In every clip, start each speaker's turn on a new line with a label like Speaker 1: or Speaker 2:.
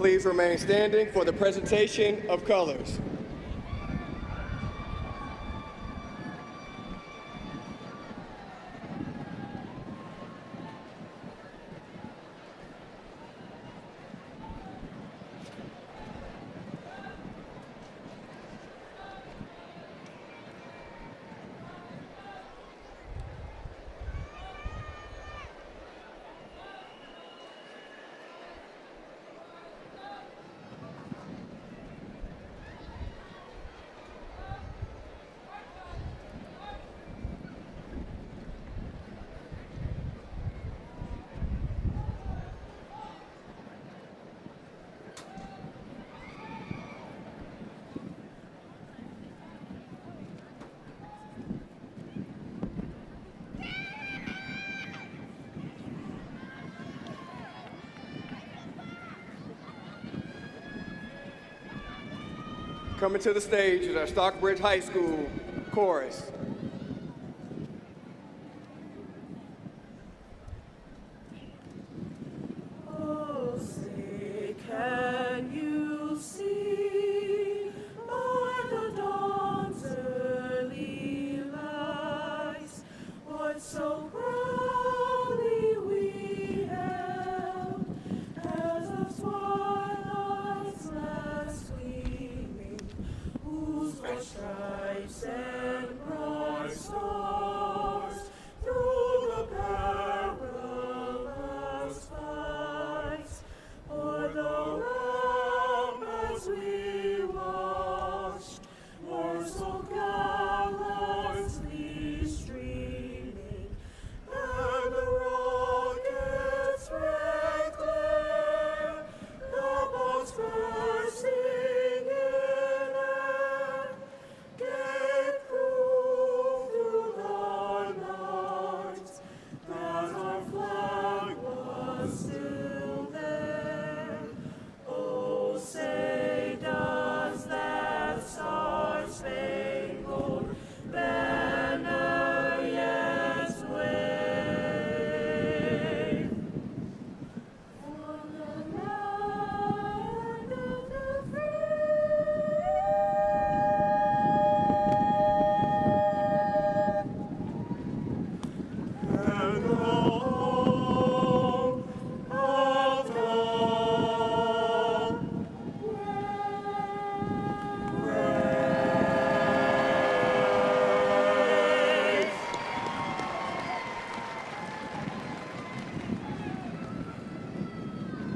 Speaker 1: Please remain standing for the presentation of colors. Coming to the stage is our Stockbridge High School chorus.
Speaker 2: Oh, say, can you see by the dawn's early lights what so proudly we held as the twilight's last gleaming, whose bright stripes and bright stars through the perilous fights o'er the realm as we watched were so gallantly streaming, and the rocket's red glare, the boats bursting in air, gave proof through the night that our flag was still there. Oh, say, does that star-spangled banner yet wave? On the land of the free. And the home of the brave.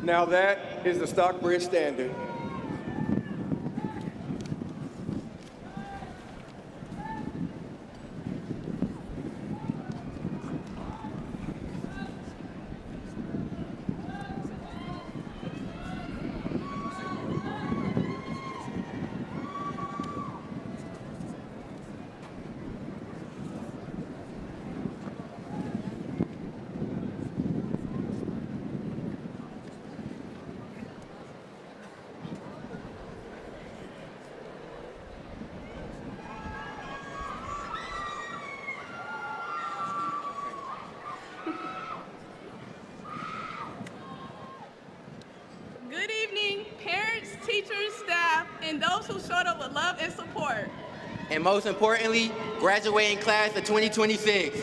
Speaker 1: Now that is the Stockbridge Standard.
Speaker 3: Good evening, parents, teachers, staff, and those who showed up with love and support.
Speaker 4: And most importantly, graduating class of 2026.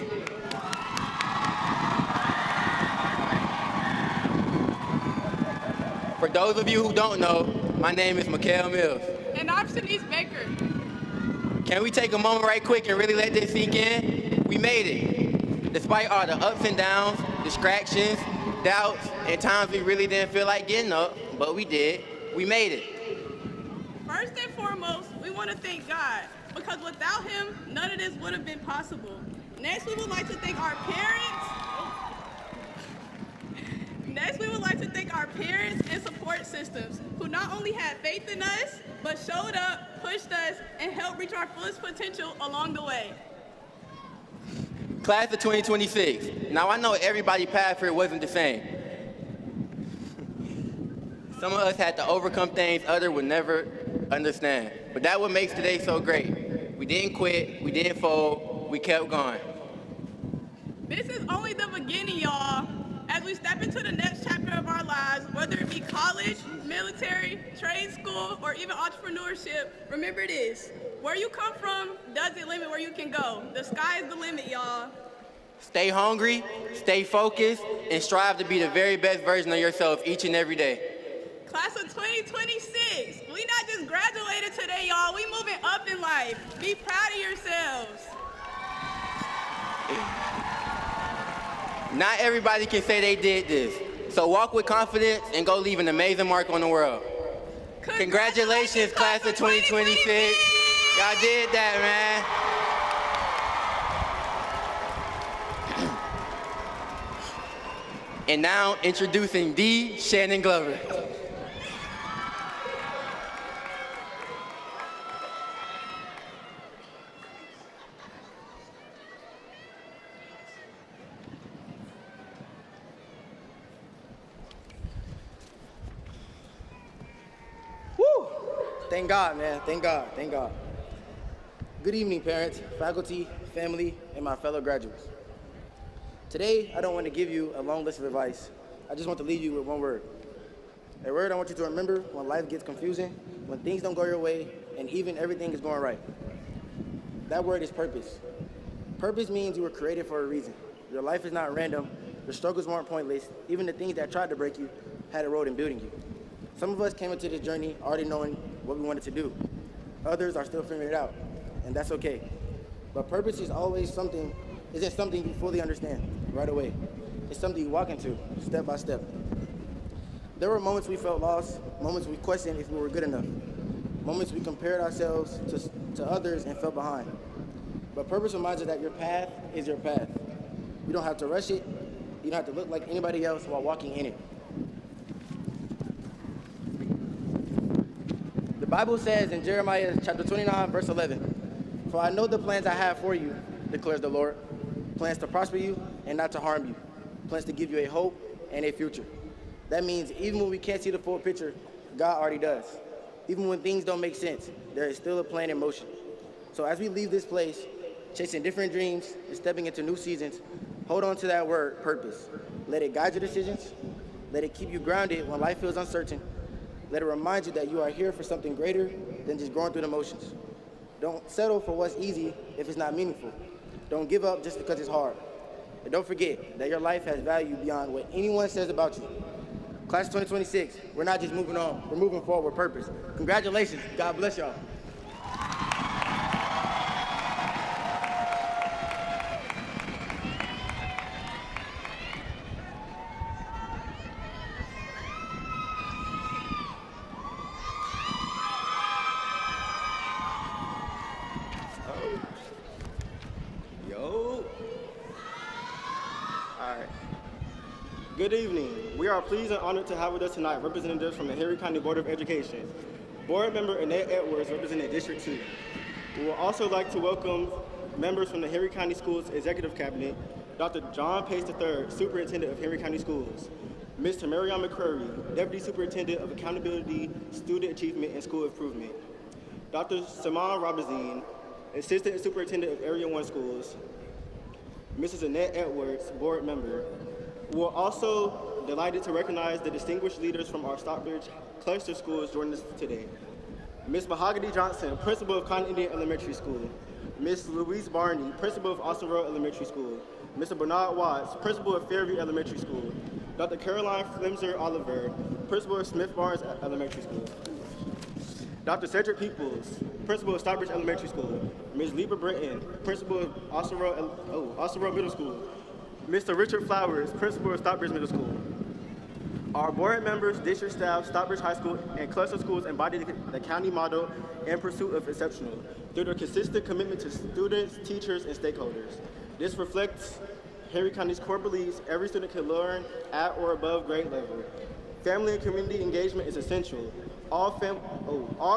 Speaker 4: For those of you who don't know, my name is Mikhail Mills.
Speaker 3: And I'm Shanice Baker.
Speaker 4: Can we take a moment right quick and really let this sink in? We made it. Despite all the ups and downs, distractions, doubts, and times we really didn't feel like getting up, but we did. We made it.
Speaker 3: First and foremost, we want to thank God, because without him, none of this would have been possible. Next, we would like to thank our parents. Next, we would like to thank our parents and support systems who not only had faith in us, but showed up, pushed us, and helped reach our fullest potential along the way.
Speaker 4: Class of 2026. Now I know everybody's path here wasn't the same. Some of us had to overcome things others would never understand. But that what makes today so great. We didn't quit, we didn't fold, we kept going.
Speaker 3: This is only the beginning, y'all. As we step into the next chapter of our lives, whether it be college, military, trade school, or even entrepreneurship, remember this: where you come from doesn't limit where you can go. The sky is the limit, y'all.
Speaker 4: Stay hungry, stay focused, and strive to be the very best version of yourself each and every day.
Speaker 3: Class of 2026, we not just graduated today, y'all. We moving up in life. Be proud of yourselves.
Speaker 4: Not everybody can say they did this. So walk with confidence and go leave an amazing mark on the world. Congratulations, class of 2026. Y'all did that, man. And now introducing D. Shannon Glover.
Speaker 5: Thank God, man. Thank God. Thank God. Good evening, parents, faculty, family, and my fellow graduates. Today, I don't want to give you a long list of advice. I just want to leave you with one word. A word I want you to remember when life gets confusing, when things don't go your way, and even everything is going right. That word is purpose. Purpose means you were created for a reason. Your life is not random. Your struggles weren't pointless. Even the things that tried to break you had a role in building you. Some of us came into this journey already knowing what we wanted to do. Others are still figuring it out, and that's okay. But purpose is always isn't something you fully understand right away. It's something you walk into step by step. There were moments we felt lost, moments we questioned if we were good enough, moments we compared ourselves to others and fell behind. But purpose reminds us that your path is your path. You don't have to rush it. You don't have to look like anybody else while walking in it. The Bible says in Jeremiah chapter 29, verse 11, "For I know the plans I have for you, declares the Lord, plans to prosper you and not to harm you, plans to give you a hope and a future." That means even when we can't see the full picture, God already does. Even when things don't make sense, there is still a plan in motion. So as we leave this place, chasing different dreams and stepping into new seasons, hold on to that word, purpose. Let it guide your decisions. Let it keep you grounded when life feels uncertain. Let it remind you that you are here for something greater than just going through the motions. Don't settle for what's easy if it's not meaningful. Don't give up just because it's hard. And don't forget that your life has value beyond what anyone says about you. Class of 2026, we're not just moving on, we're moving forward with purpose. Congratulations, God bless y'all.
Speaker 6: Good evening. We are pleased and honored to have with us tonight representatives from the Henry County Board of Education. Board Member Annette Edwards representing District 2. We would also like to welcome members from the Henry County Schools Executive Cabinet, Dr. John Pace III, Superintendent of Henry County Schools, Ms. Tamarion McCurry, Deputy Superintendent of Accountability, Student Achievement, and School Improvement, Dr. Saman Rabazine, Assistant Superintendent of Area 1 Schools, Mrs. Annette Edwards, Board Member. We're also delighted to recognize the distinguished leaders from our Stockbridge cluster schools joining us today. Ms. Mahogany Johnson, Principal of Cotton Indian Elementary School, Ms. Louise Barney, Principal of Austin Road Elementary School, Mr. Bernard Watts, Principal of Fairview Elementary School, Dr. Caroline Flemser Oliver, Principal of Smith Barnes Elementary School, Dr. Cedric Peoples, Principal of Stockbridge Elementary School, Ms. Lieber Britton, Principal of Austin Road Middle School, Mr. Richard Flowers, Principal of Stockbridge Middle School. Our board members, district staff, Stockbridge High School, and cluster schools embody the county model in pursuit of exceptional through their consistent commitment to students, teachers, and stakeholders. This reflects Henry County's core beliefs: every student can learn at or above grade level. Family and community engagement is essential. All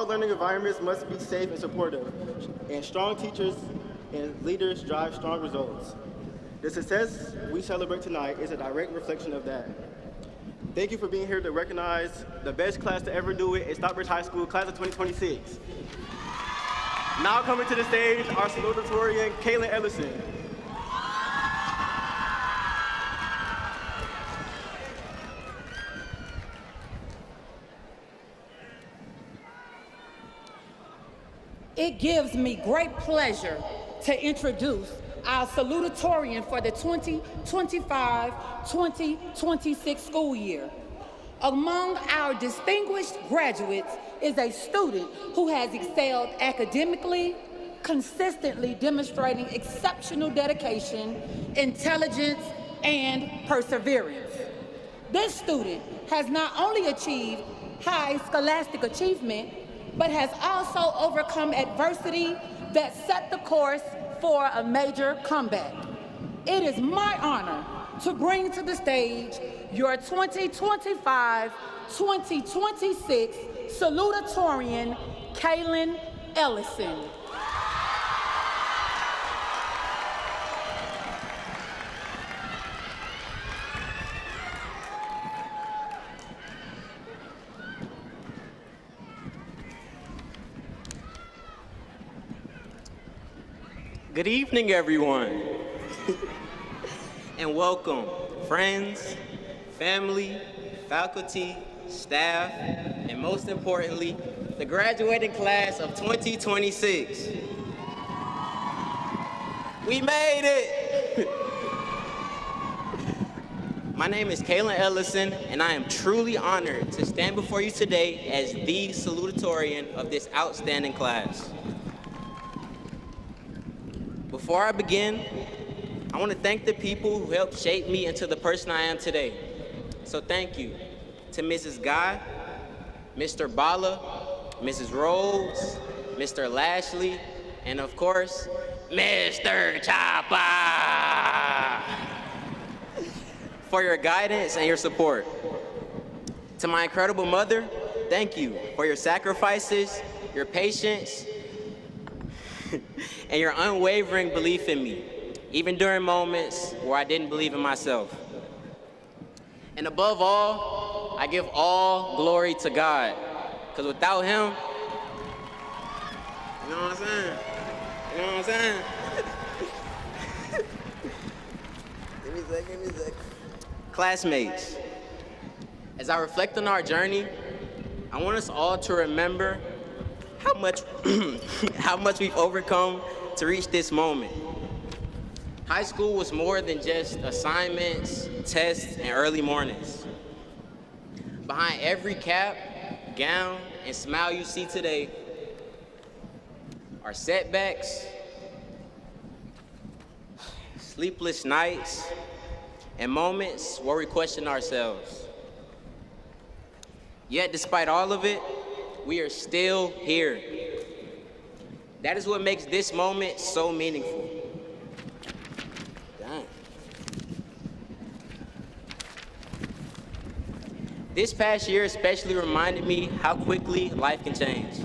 Speaker 6: learning environments must be safe and supportive, and strong teachers and leaders drive strong results. The success we celebrate tonight is a direct reflection of that. Thank you for being here to recognize the best class to ever do it at Stockbridge High School, class of 2026. Now coming to the stage, our salutatorian, Kaylin Ellison.
Speaker 7: It gives me great pleasure to introduce our salutatorian for the 2025-2026 school year. Among our distinguished graduates is a student who has excelled academically, consistently demonstrating exceptional dedication, intelligence, and perseverance. This student has not only achieved high scholastic achievement, but has also overcome adversity that set the course for a major comeback. It is my honor to bring to the stage your 2025-2026 salutatorian, Kaylin Ellison.
Speaker 4: Good evening, everyone. And welcome, friends, family, faculty, staff, and most importantly, the graduating class of 2026. We made it! My name is Kaylin Ellison, and I am truly honored to stand before you today as the salutatorian of this outstanding class. Before I begin, I want to thank the people who helped shape me into the person I am today. So thank you to Mrs. Guy, Mr. Bala, Mrs. Rhodes, Mr. Lashley, and of course, Mr. Chopper, for your guidance and your support. To my incredible mother, thank you for your sacrifices, your patience, and your unwavering belief in me, even during moments where I didn't believe in myself. And above all, I give all glory to God, because without him, you know what I'm saying? You know what I'm saying? Give me a sec. Classmates, as I reflect on our journey, I want us all to remember how much we've overcome to reach this moment. High school was more than just assignments, tests, and early mornings. Behind every cap, gown, and smile you see today are setbacks, sleepless nights, and moments where we question ourselves. Yet, despite all of it, we are still here. That is what makes this moment so meaningful. Dang. This past year especially reminded me how quickly life can change.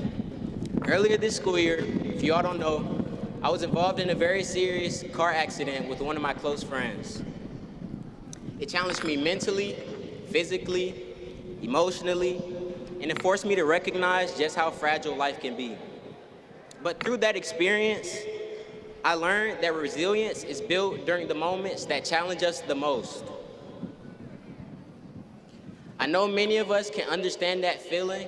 Speaker 4: Earlier this school year, if y'all don't know, I was involved in a very serious car accident with one of my close friends. It challenged me mentally, physically, emotionally, and it forced me to recognize just how fragile life can be. But through that experience, I learned that resilience is built during the moments that challenge us the most. I know many of us can understand that feeling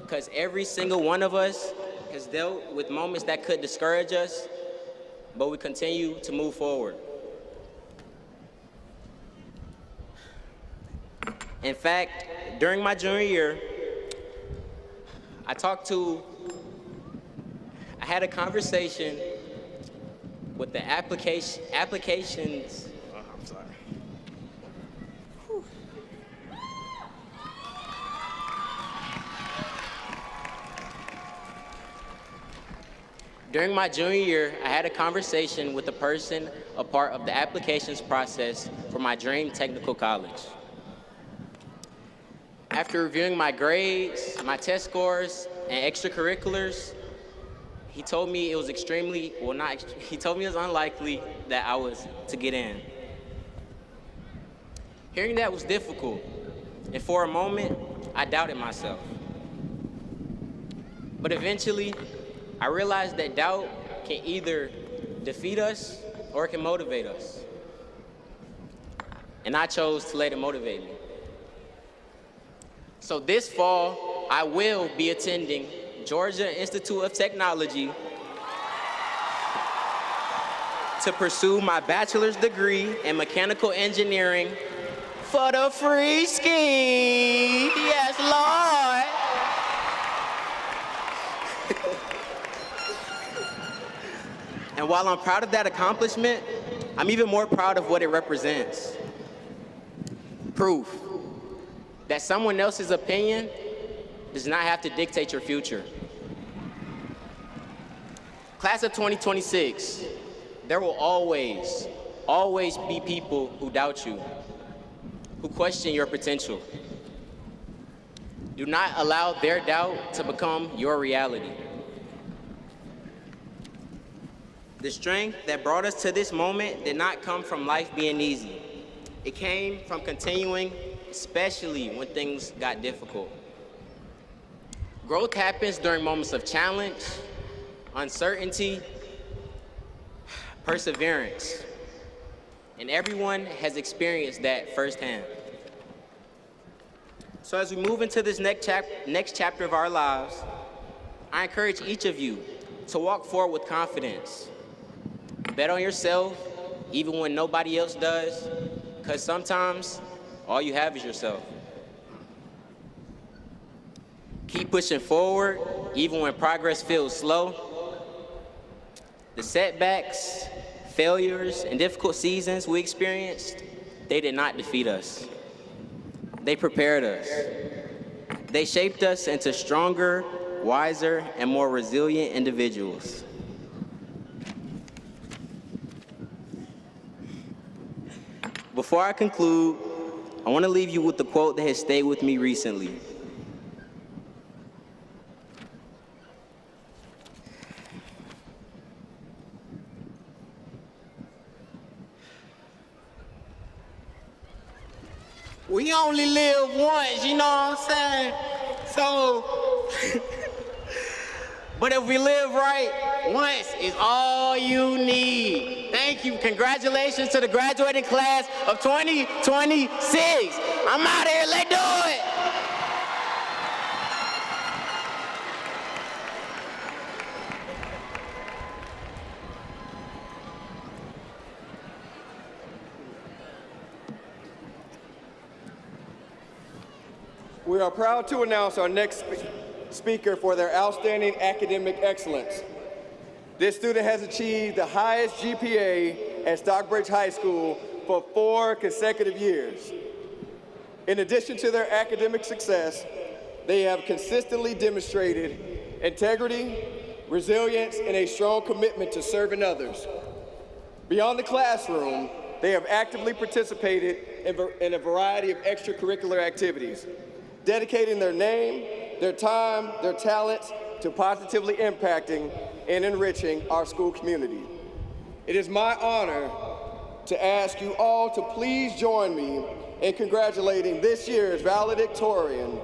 Speaker 4: because every single one of us has dealt with moments that could discourage us, but we continue to move forward. In fact, during my junior year, I had a conversation with the applications. Oh, I'm sorry. Whew. During my junior year, I had a conversation with a person a part of the applications process for my dream technical college. After reviewing my grades, my test scores, and extracurriculars, he told me it was he told me it was unlikely that I was to get in. Hearing that was difficult, and for a moment, I doubted myself. But eventually, I realized that doubt can either defeat us or it can motivate us. And I chose to let it motivate me. So this fall, I will be attending Georgia Institute of Technology to pursue my bachelor's degree in mechanical engineering for the free ski. Yes, Lord. And while I'm proud of that accomplishment, I'm even more proud of what it represents. Proof that someone else's opinion does not have to dictate your future. Class of 2026, there will always be people who doubt you, who question your potential. Do not allow their doubt to become your reality. The strength that brought us to this moment did not come from life being easy. It came from continuing, especially when things got difficult. Growth happens during moments of challenge, uncertainty, perseverance, and everyone has experienced that firsthand. So as we move into this next chapter of our lives, I encourage each of you to walk forward with confidence. Bet on yourself, even when nobody else does, because sometimes all you have is yourself. Keep pushing forward, even when progress feels slow. The setbacks, failures, and difficult seasons we experienced, they did not defeat us. They prepared us. They shaped us into stronger, wiser, and more resilient individuals. Before I conclude, I want to leave you with the quote that has stayed with me recently. We only live once, you know what I'm saying? So, but if we live right, once is all you need. Thank you. Congratulations to the graduating class of 2026. I'm out here. Let's do it.
Speaker 1: We are proud to announce our next speaker for their outstanding academic excellence. This student has achieved the highest GPA at Stockbridge High School for 4 consecutive years. In addition to their academic success, they have consistently demonstrated integrity, resilience, and a strong commitment to serving others. Beyond the classroom, they have actively participated in a variety of extracurricular activities, dedicating their name, their time, their talents to positively impacting and enriching our school community. It is my honor to ask you all to please join me in congratulating this year's valedictorian,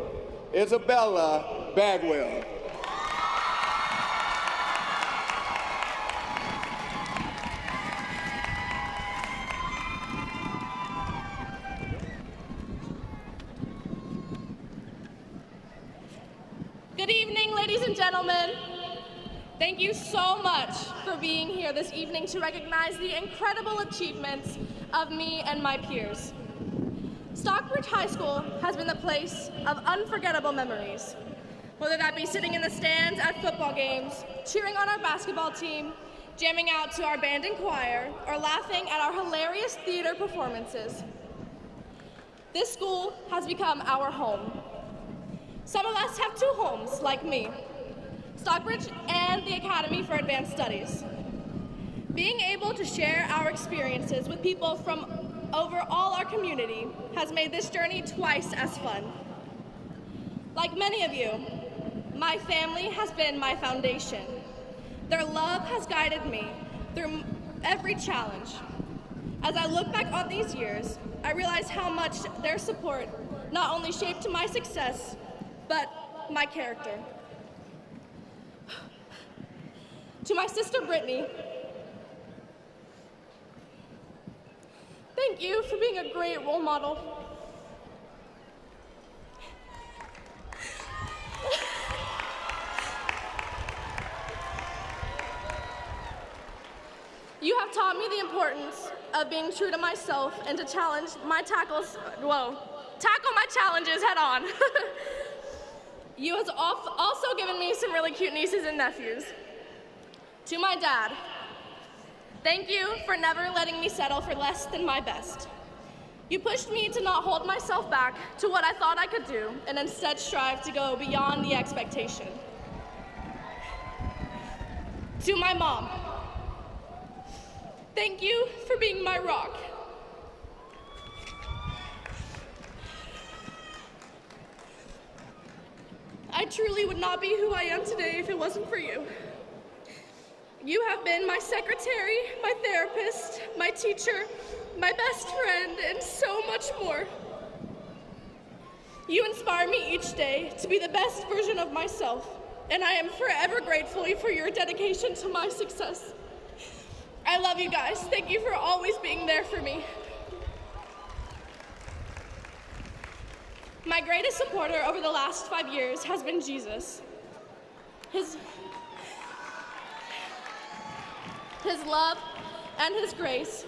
Speaker 1: Isabella Bagwell.
Speaker 8: Good evening, ladies and gentlemen. Thank you so much for being here this evening to recognize the incredible achievements of me and my peers. Stockbridge High School has been the place of unforgettable memories, whether that be sitting in the stands at football games, cheering on our basketball team, jamming out to our band and choir, or laughing at our hilarious theater performances. This school has become our home. Some of us have 2 homes, like me, Stockbridge and the Academy for Advanced Studies. Being able to share our experiences with people from over all our community has made this journey twice as fun. Like many of you, my family has been my foundation. Their love has guided me through every challenge. As I look back on these years, I realize how much their support not only shaped my success, but my character. To my sister Brittany, thank you for being a great role model. You have taught me the importance of being true to myself and to tackle my challenges head on. You have also given me some really cute nieces and nephews. To my dad, thank you for never letting me settle for less than my best. You pushed me to not hold myself back to what I thought I could do and instead strive to go beyond the expectation. To my mom, thank you for being my rock. I truly would not be who I am today if it wasn't for you. You have been my secretary, my therapist, my teacher, my best friend, and so much more. You inspire me each day to be the best version of myself, and I am forever grateful for your dedication to my success. I love you guys. Thank you for always being there for me. My greatest supporter over the last 5 years has been Jesus. His love and his grace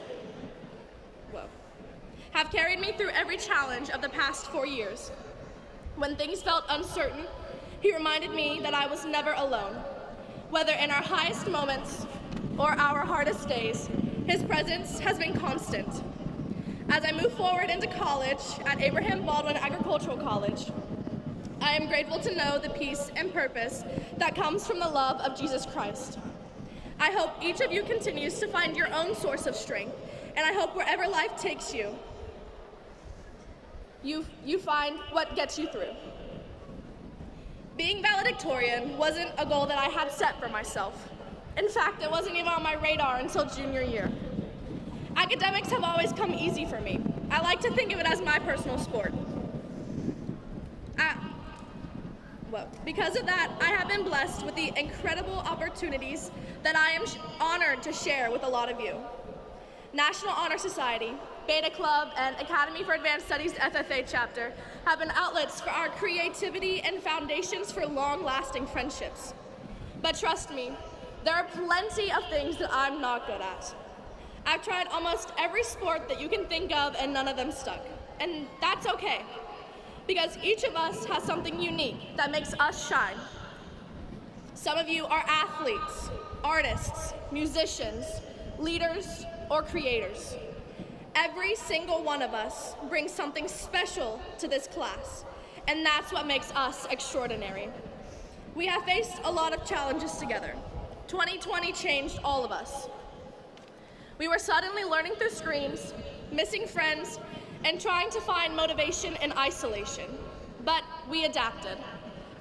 Speaker 8: have carried me through every challenge of the past 4 years. When things felt uncertain, he reminded me that I was never alone. Whether in our highest moments or our hardest days, his presence has been constant. As I move forward into college at Abraham Baldwin Agricultural College, I am grateful to know the peace and purpose that comes from the love of Jesus Christ. I hope each of you continues to find your own source of strength, and I hope wherever life takes you, you find what gets you through. Being valedictorian wasn't a goal that I had set for myself. In fact, it wasn't even on my radar until junior year. Academics have always come easy for me. I like to think of it as my personal sport. Because of that, I have been blessed with the incredible opportunities that I am honored to share with a lot of you. National Honor Society, Beta Club, and Academy for Advanced Studies FFA chapter have been outlets for our creativity and foundations for long-lasting friendships. But trust me, there are plenty of things that I'm not good at. I've tried almost every sport that you can think of and none of them stuck. And that's okay, because each of us has something unique that makes us shine. Some of you are athletes, artists, musicians, leaders, or creators. Every single one of us brings something special to this class, and that's what makes us extraordinary. We have faced a lot of challenges together. 2020 changed all of us. We were suddenly learning through screens, missing friends, and trying to find motivation in isolation. But we adapted.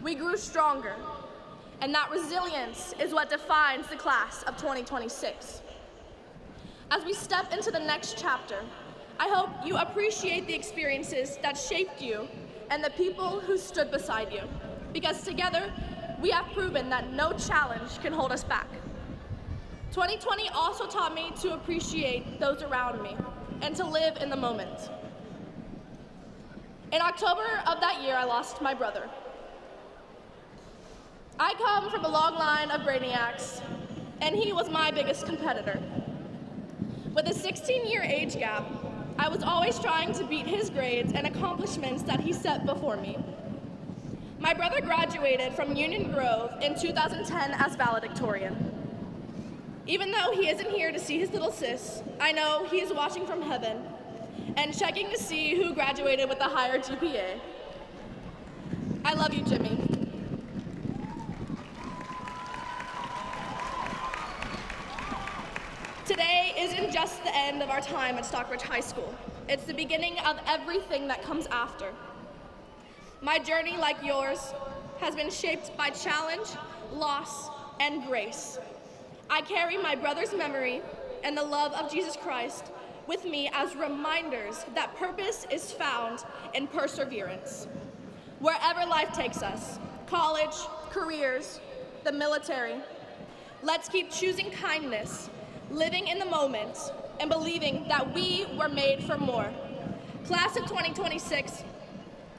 Speaker 8: We grew stronger. And that resilience is what defines the class of 2026. As we step into the next chapter, I hope you appreciate the experiences that shaped you and the people who stood beside you. Because together, we have proven that no challenge can hold us back. 2020 also taught me to appreciate those around me and to live in the moment. In October of that year, I lost my brother. I come from a long line of brainiacs, and he was my biggest competitor. With a 16-year age gap, I was always trying to beat his grades and accomplishments that he set before me. My brother graduated from Union Grove in 2010 as valedictorian. Even though he isn't here to see his little sis, I know he is watching from heaven and checking to see who graduated with a higher GPA. I love you, Jimmy. Today isn't just the end of our time at Stockbridge High School. It's the beginning of everything that comes after. My journey, like yours, has been shaped by challenge, loss, and grace. I carry my brother's memory and the love of Jesus Christ with me as reminders that purpose is found in perseverance. Wherever life takes us, college, careers, the military, let's keep choosing kindness, living in the moment, and believing that we were made for more. Class of 2026,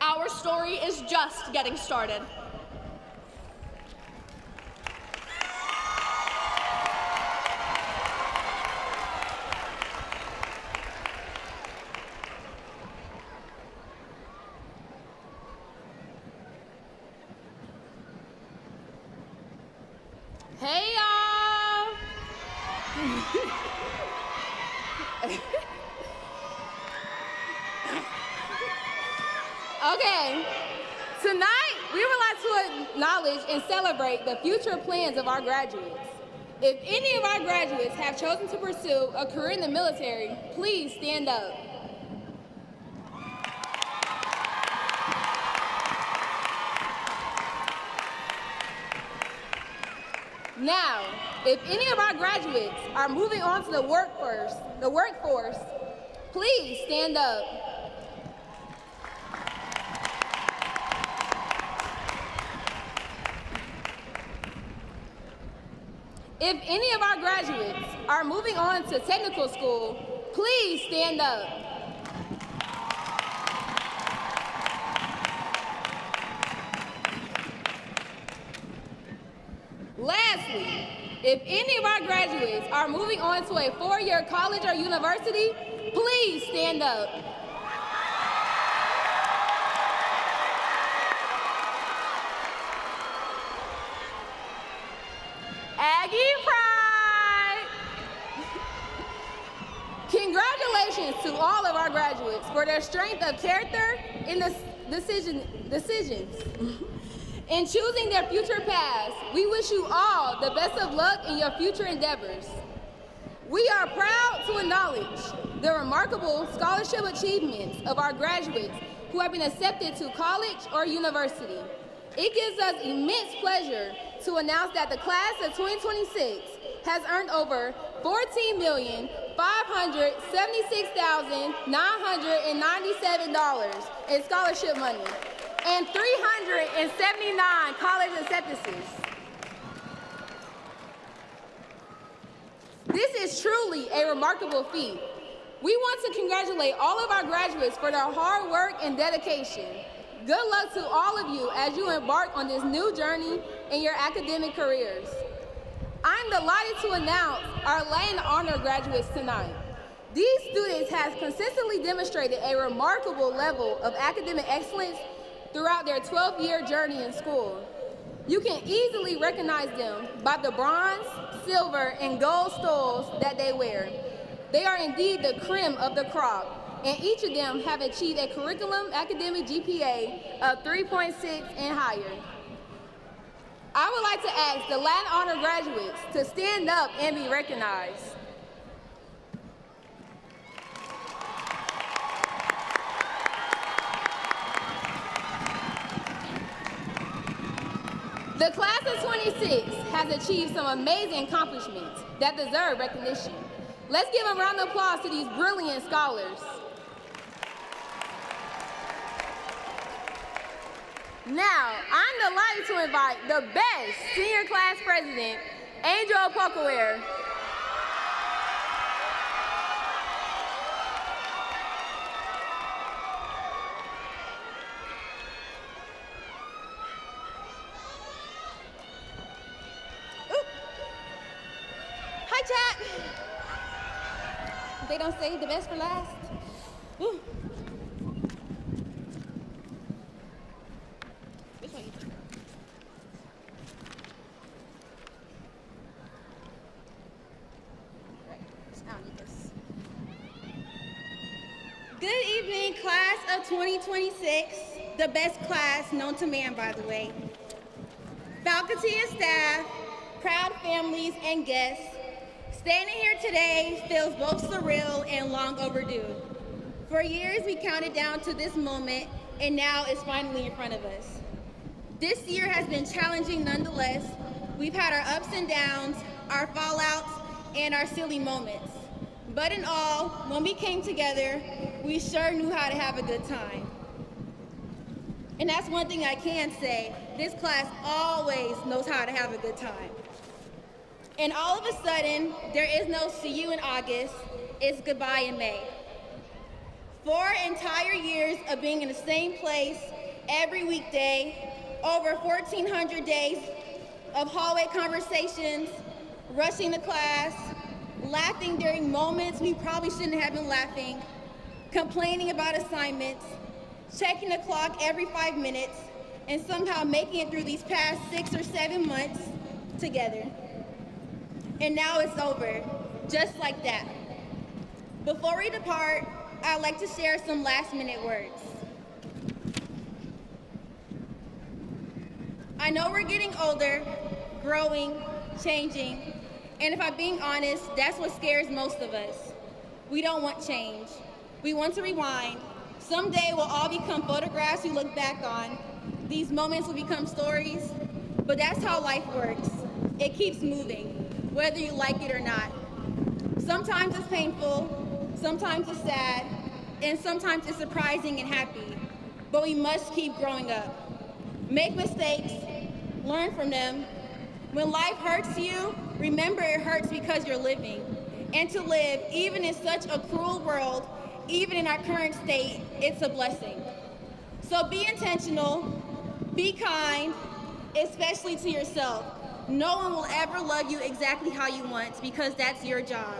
Speaker 8: our story is just getting started.
Speaker 9: Hey, y'all! Okay, tonight we would like to acknowledge and celebrate the future plans of our graduates. If any of our graduates have chosen to pursue a career in the military, please stand up. Now, if any of our graduates are moving on to the workforce, please stand up. If any of our graduates are moving on to technical school, please stand up. Lastly, if any of our graduates are moving on to a four-year college or university, please stand up. Aggie Pride! Congratulations to all of our graduates for their strength of character in the decisions. In choosing their future paths, we wish you all the best of luck in your future endeavors. We are proud to acknowledge the remarkable scholarship achievements of our graduates who have been accepted to college or university. It gives us immense pleasure to announce that the class of 2026 has earned over $14,576,997 in scholarship money and 379 college acceptances. This is truly a remarkable feat. We want to congratulate all of our graduates for their hard work and dedication. Good luck to all of you as you embark on this new journey in your academic careers. I'm delighted to announce our Land Honor graduates tonight. These students have consistently demonstrated a remarkable level of academic excellence throughout their 12-year journey in school. You can easily recognize them by the bronze, silver, and gold stoles that they wear. They are indeed the creme of the crop, and each of them have achieved a curriculum academic GPA of 3.6 and higher. I would like to ask the Land Honor graduates to stand up and be recognized. The class of 26 has achieved some amazing accomplishments that deserve recognition. Let's give a round of applause to these brilliant scholars. Now, I'm delighted to invite the best senior class president, Angel Pokaware. Hi, chat. They don't say the best for last. Ooh. Which one you think? Right. I don't need this.
Speaker 10: Good evening, class of 2026, the best class known to man, by the way. Faculty and staff, proud families and guests, standing here today feels both surreal and long overdue. For years, we counted down to this moment, and now it's finally in front of us. This year has been challenging nonetheless. We've had our ups and downs, our fallouts, and our silly moments. But in all, when we came together, we sure knew how to have a good time. And that's one thing I can say, this class always knows how to have a good time. And all of a sudden, there is no see you in August, it's goodbye in May. 4 entire years of being in the same place every weekday, over 1,400 days of hallway conversations, rushing to class, laughing during moments we probably shouldn't have been laughing, complaining about assignments, checking the clock every 5 minutes, and somehow making it through these past 6 or 7 months together. And now it's over, just like that. Before we depart, I'd like to share some last-minute words. I know we're getting older, growing, changing, and if I'm being honest, that's what scares most of us. We don't want change. We want to rewind. Someday we'll all become photographs we look back on. These moments will become stories, but that's how life works. It keeps moving, whether you like it or not. Sometimes it's painful, sometimes it's sad, and sometimes it's surprising and happy, but we must keep growing up. Make mistakes, learn from them. When life hurts you, remember it hurts because you're living.
Speaker 9: and to live even in such a cruel world, even in our current state, it's a blessing. So be intentional, be kind, especially to yourself. No one will ever love you exactly how you want because that's your job.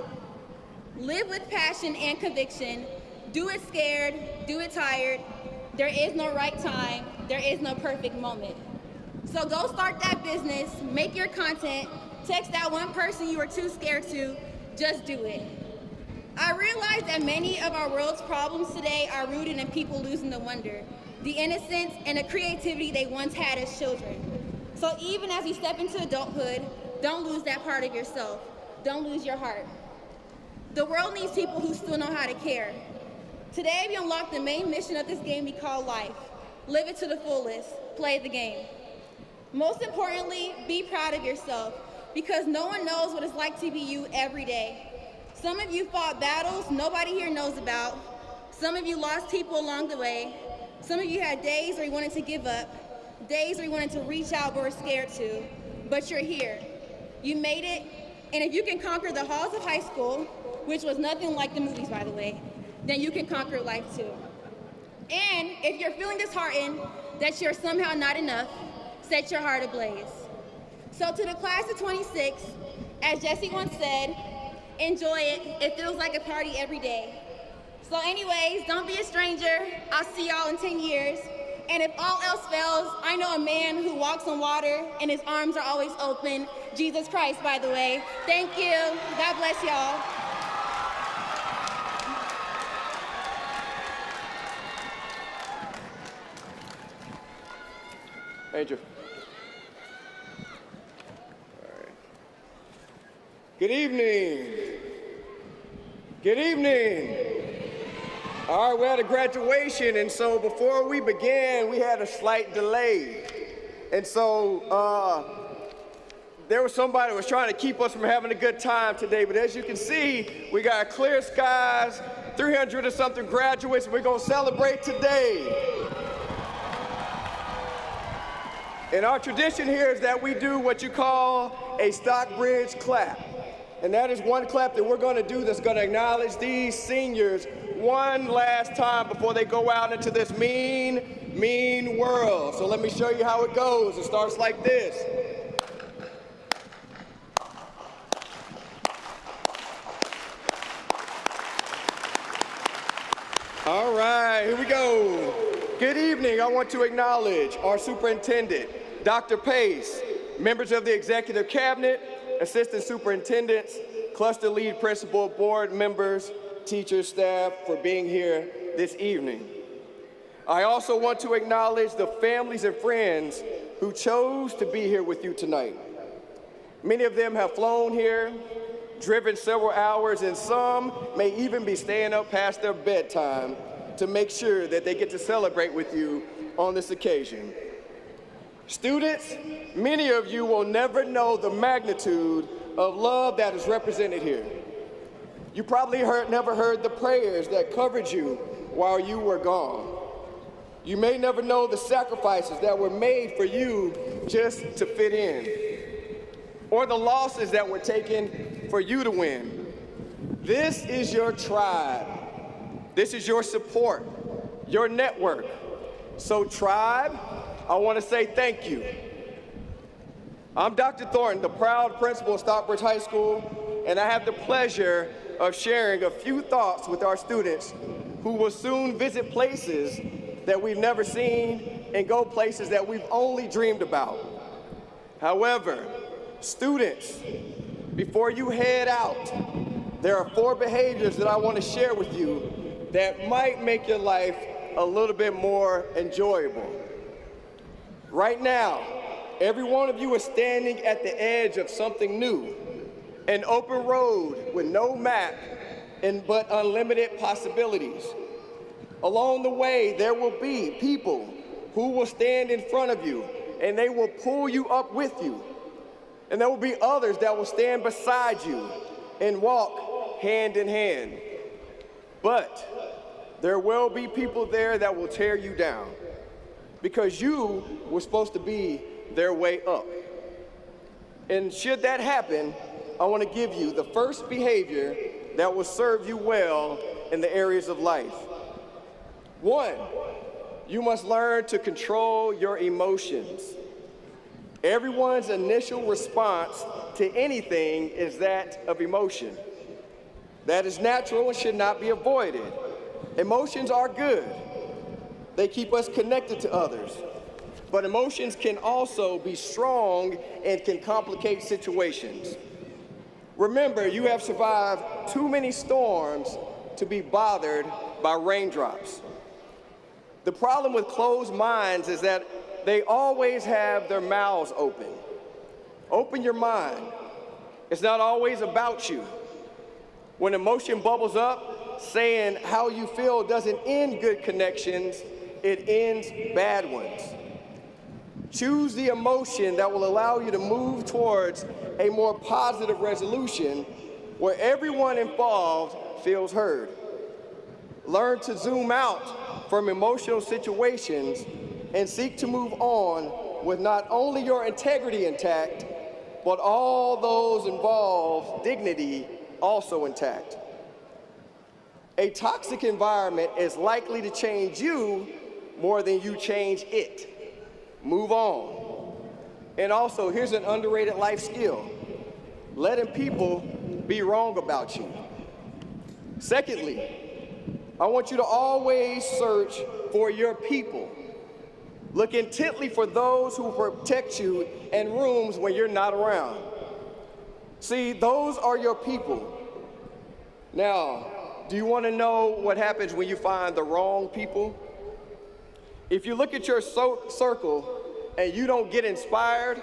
Speaker 9: Live with passion and conviction. Do it scared, do it tired. There is no right time, there is no perfect moment. So go start that business, make your content, text that one person you were too scared to, just do it. I realize that many of our world's problems today are rooted in people losing the wonder, the innocence, and the creativity they once had as children. So even as you step into adulthood, don't lose that part of yourself. Don't lose your heart. The world needs people who still know how to care. Today we unlock the main mission of this game we call life. Live it to the fullest. Play the game. Most importantly, be proud of yourself because no one knows what it's like to be you every day. Some of you fought battles nobody here knows about. Some of you lost people along the way. Some of you had days where you wanted to give up, days where you wanted to reach out but were scared to, but you're here. You made it, and if you can conquer the halls of high school, which was nothing like the movies, by the way, then you can conquer life too. And if you're feeling disheartened that you're somehow not enough, set your heart ablaze. So to the class of 26, as Jesse once said, enjoy it. It feels like a party every day. So anyways, don't be a stranger. I'll see y'all in 10 years. And if all else fails, I know a man who walks on water and his arms are always open. Jesus Christ, by the way. Thank you. God bless y'all.
Speaker 1: Angel. All right. Good evening. Good evening. All right, we had a graduation, and so before we began, we had a slight delay. And so there was somebody who was trying to keep us from having a good time today, but as you can see, we got clear skies, 300 or something graduates, and we're gonna celebrate today. And our tradition here is that we do what you call a Stockbridge clap. And that is one clap that we're gonna do that's gonna acknowledge these seniors one last time before they go out into this mean, mean world. So let me show you how it goes. It starts like this. All right, here we go. Good evening. I want to acknowledge our superintendent, Dr. Pace, members of the executive cabinet, assistant superintendents, cluster lead principal, board members, teachers, staff for being here this evening. I also want to acknowledge the families and friends who chose to be here with you tonight. Many of them have flown here, driven several hours, and some may even be staying up past their bedtime to make sure that they get to celebrate with you on this occasion. Students, many of you will never know the magnitude of love that is represented here. You probably never heard the prayers that covered you while you were gone. You may never know the sacrifices that were made for you just to fit in, or the losses that were taken for you to win. This is your tribe. This is your support, your network. So tribe, I want to say thank you. I'm Dr. Thornton, the proud principal of Stockbridge High School, and I have the pleasure of sharing a few thoughts with our students who will soon visit places that we've never seen and go places that we've only dreamed about. However, students, before you head out, there are 4 behaviors that I want to share with you that might make your life a little bit more enjoyable. Right now, every one of you is standing at the edge of something new, an open road with no map but unlimited possibilities. Along the way, there will be people who will stand in front of you and they will pull you up with you. And there will be others that will stand beside you and walk hand in hand. But there will be people there that will tear you down because you were supposed to be their way up. And should that happen, I want to give you the first behavior that will serve you well in the areas of life. 1, you must learn to control your emotions. Everyone's initial response to anything is that of emotion. That is natural and should not be avoided. Emotions are good. They keep us connected to others. But emotions can also be strong and can complicate situations. Remember, you have survived too many storms to be bothered by raindrops. The problem with closed minds is that they always have their mouths open. Open your mind. It's not always about you. When emotion bubbles up, saying how you feel doesn't end good connections, it ends bad ones. Choose the emotion that will allow you to move towards a more positive resolution where everyone involved feels heard. Learn to zoom out from emotional situations and seek to move on with not only your integrity intact, but all those involved dignity also intact. A toxic environment is likely to change you more than you change it. Move on. And also, here's an underrated life skill: letting people be wrong about you. Secondly, I want you to always search for your people. Look intently for those who protect you in rooms when you're not around. See, those are your people. Now, do you want to know what happens when you find the wrong people? If you look at your circle and you don't get inspired,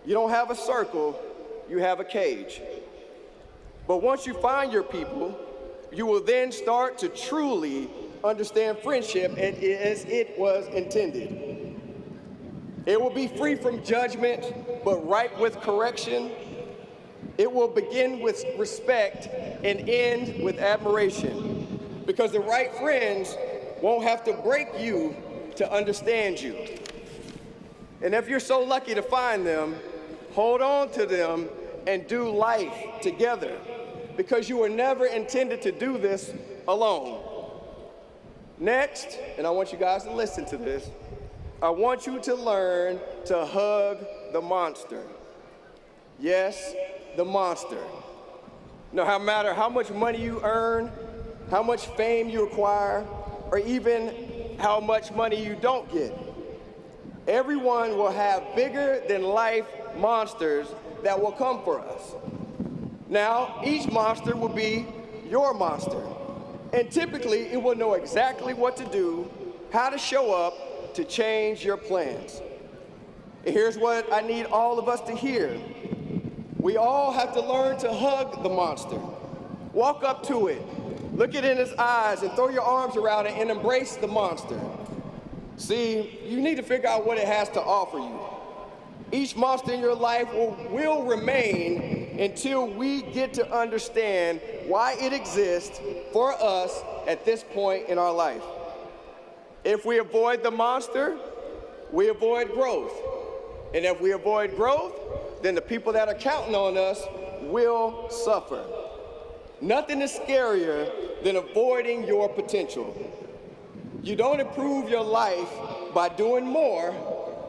Speaker 1: you don't have a circle, you have a cage. But once you find your people, you will then start to truly understand friendship as it was intended. It will be free from judgment, but ripe with correction. It will begin with respect and end with admiration, because the right friends won't have to break you to understand you. And if you're so lucky to find them, hold on to them and do life together, because you were never intended to do this alone. Next, and I want you guys to listen to this, I want you to learn to hug the monster. Yes, the monster. No matter how much money you earn, how much fame you acquire, or even how much money you don't get, everyone will have bigger than life monsters that will come for us. Now, each monster will be your monster. And typically, it will know exactly what to do, how to show up to change your plans. And here's what I need all of us to hear. We all have to learn to hug the monster. Walk up to it, look it in its eyes, and throw your arms around it and embrace the monster. See, you need to figure out what it has to offer you. Each monster in your life will remain until we get to understand why it exists for us at this point in our life. If we avoid the monster, we avoid growth. And if we avoid growth, then the people that are counting on us will suffer. Nothing is scarier than avoiding your potential. You don't improve your life by doing more,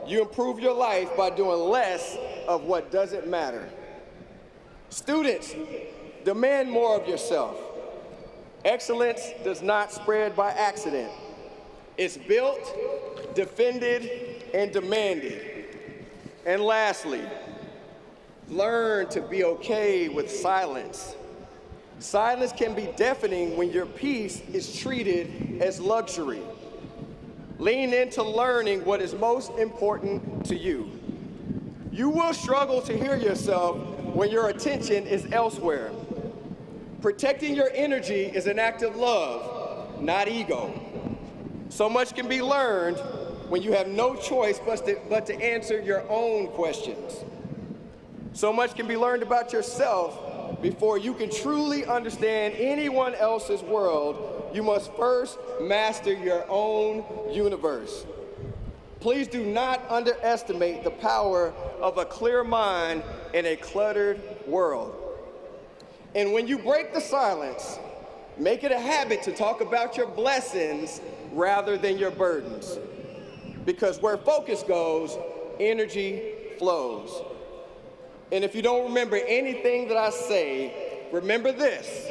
Speaker 1: you improve your life by doing less of what doesn't matter. Students, demand more of yourself. Excellence does not spread by accident. It's built, defended, and demanded. And lastly, learn to be okay with silence. Silence can be deafening when your peace is treated as luxury. Lean into learning what is most important to you. You will struggle to hear yourself when your attention is elsewhere. Protecting your energy is an act of love, not ego. So much can be learned when you have no choice but to answer your own questions. So much can be learned about yourself before you can truly understand anyone else's world. You must first master your own universe. Please do not underestimate the power of a clear mind in a cluttered world. And when you break the silence, make it a habit to talk about your blessings rather than your burdens. Because where focus goes, energy flows. And if you don't remember anything that I say, remember this: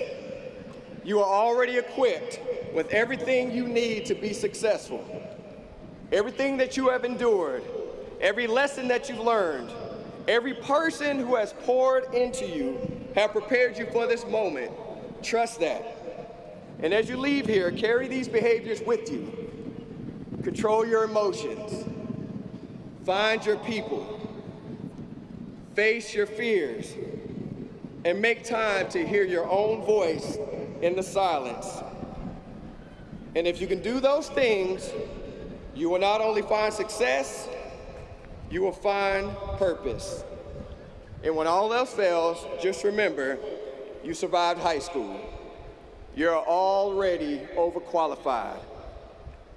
Speaker 1: you are already equipped with everything you need to be successful. Everything that you have endured, every lesson that you've learned, every person who has poured into you have prepared you for this moment. Trust that. And as you leave here, carry these behaviors with you. Control your emotions. Find your people. Face your fears. And make time to hear your own voice in the silence. And if you can do those things, you will not only find success, you will find purpose. And when all else fails, just remember, you survived high school. You're already overqualified.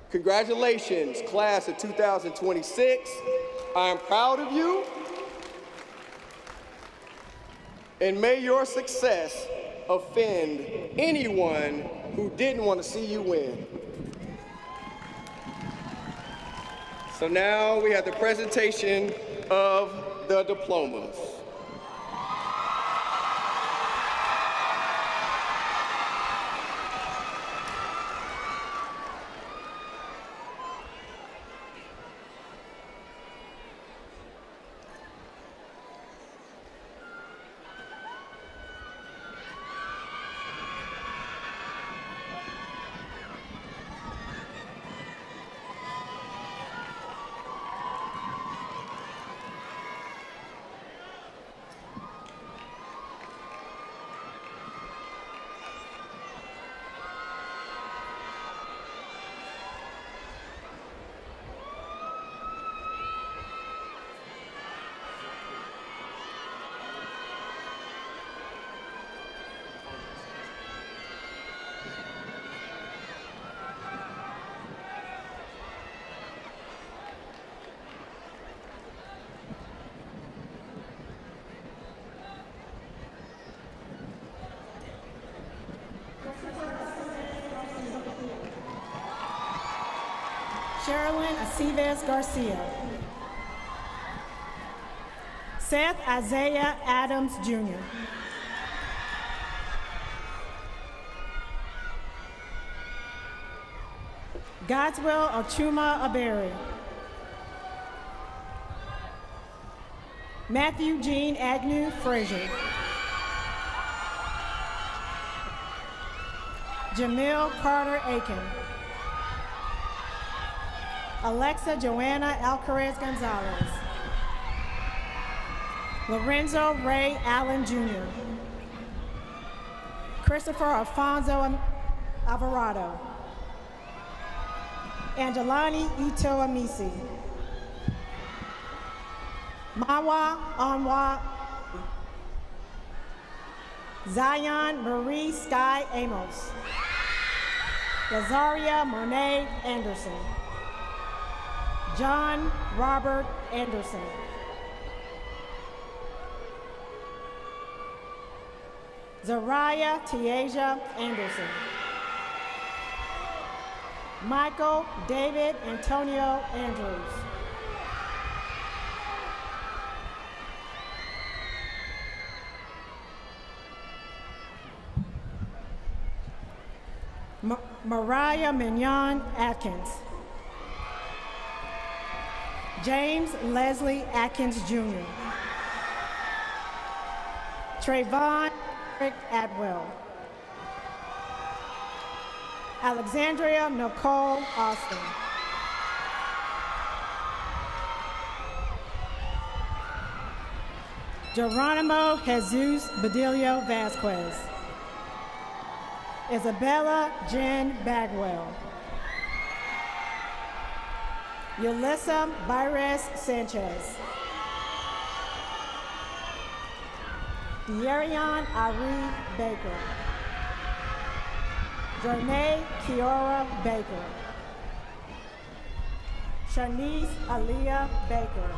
Speaker 1: Congratulations, class of 2026. I am proud of you. And may your success offend anyone who didn't want to see you win. So now we have the presentation of the diplomas.
Speaker 11: Sherilyn Aceves Garcia. Seth Isaiah Adams Jr. Godswill Ochuma Aberry. Matthew Jean Agnew Frazier. Jamil Carter Aiken. Alexa Joanna Alcarez Gonzalez. Lorenzo Ray Allen Jr. Christopher Alfonso Alvarado. Angelani Ito Amisi. Mawa Anwa. Zion Marie Sky Amos. Lazaria Monet Anderson. John Robert Anderson. Zariah Tiaja Anderson. Michael David Antonio Andrews. Mariah Mignon Atkins. James Leslie Atkins Jr. Trayvon Eric Atwell. Alexandria Nicole Austin. Geronimo Jesus Badillo Vasquez. Isabella Jen Bagwell. Yulissa Byres Sanchez. Diarion Ari Baker. Janae Kiora Baker. Shanice Aaliyah Baker.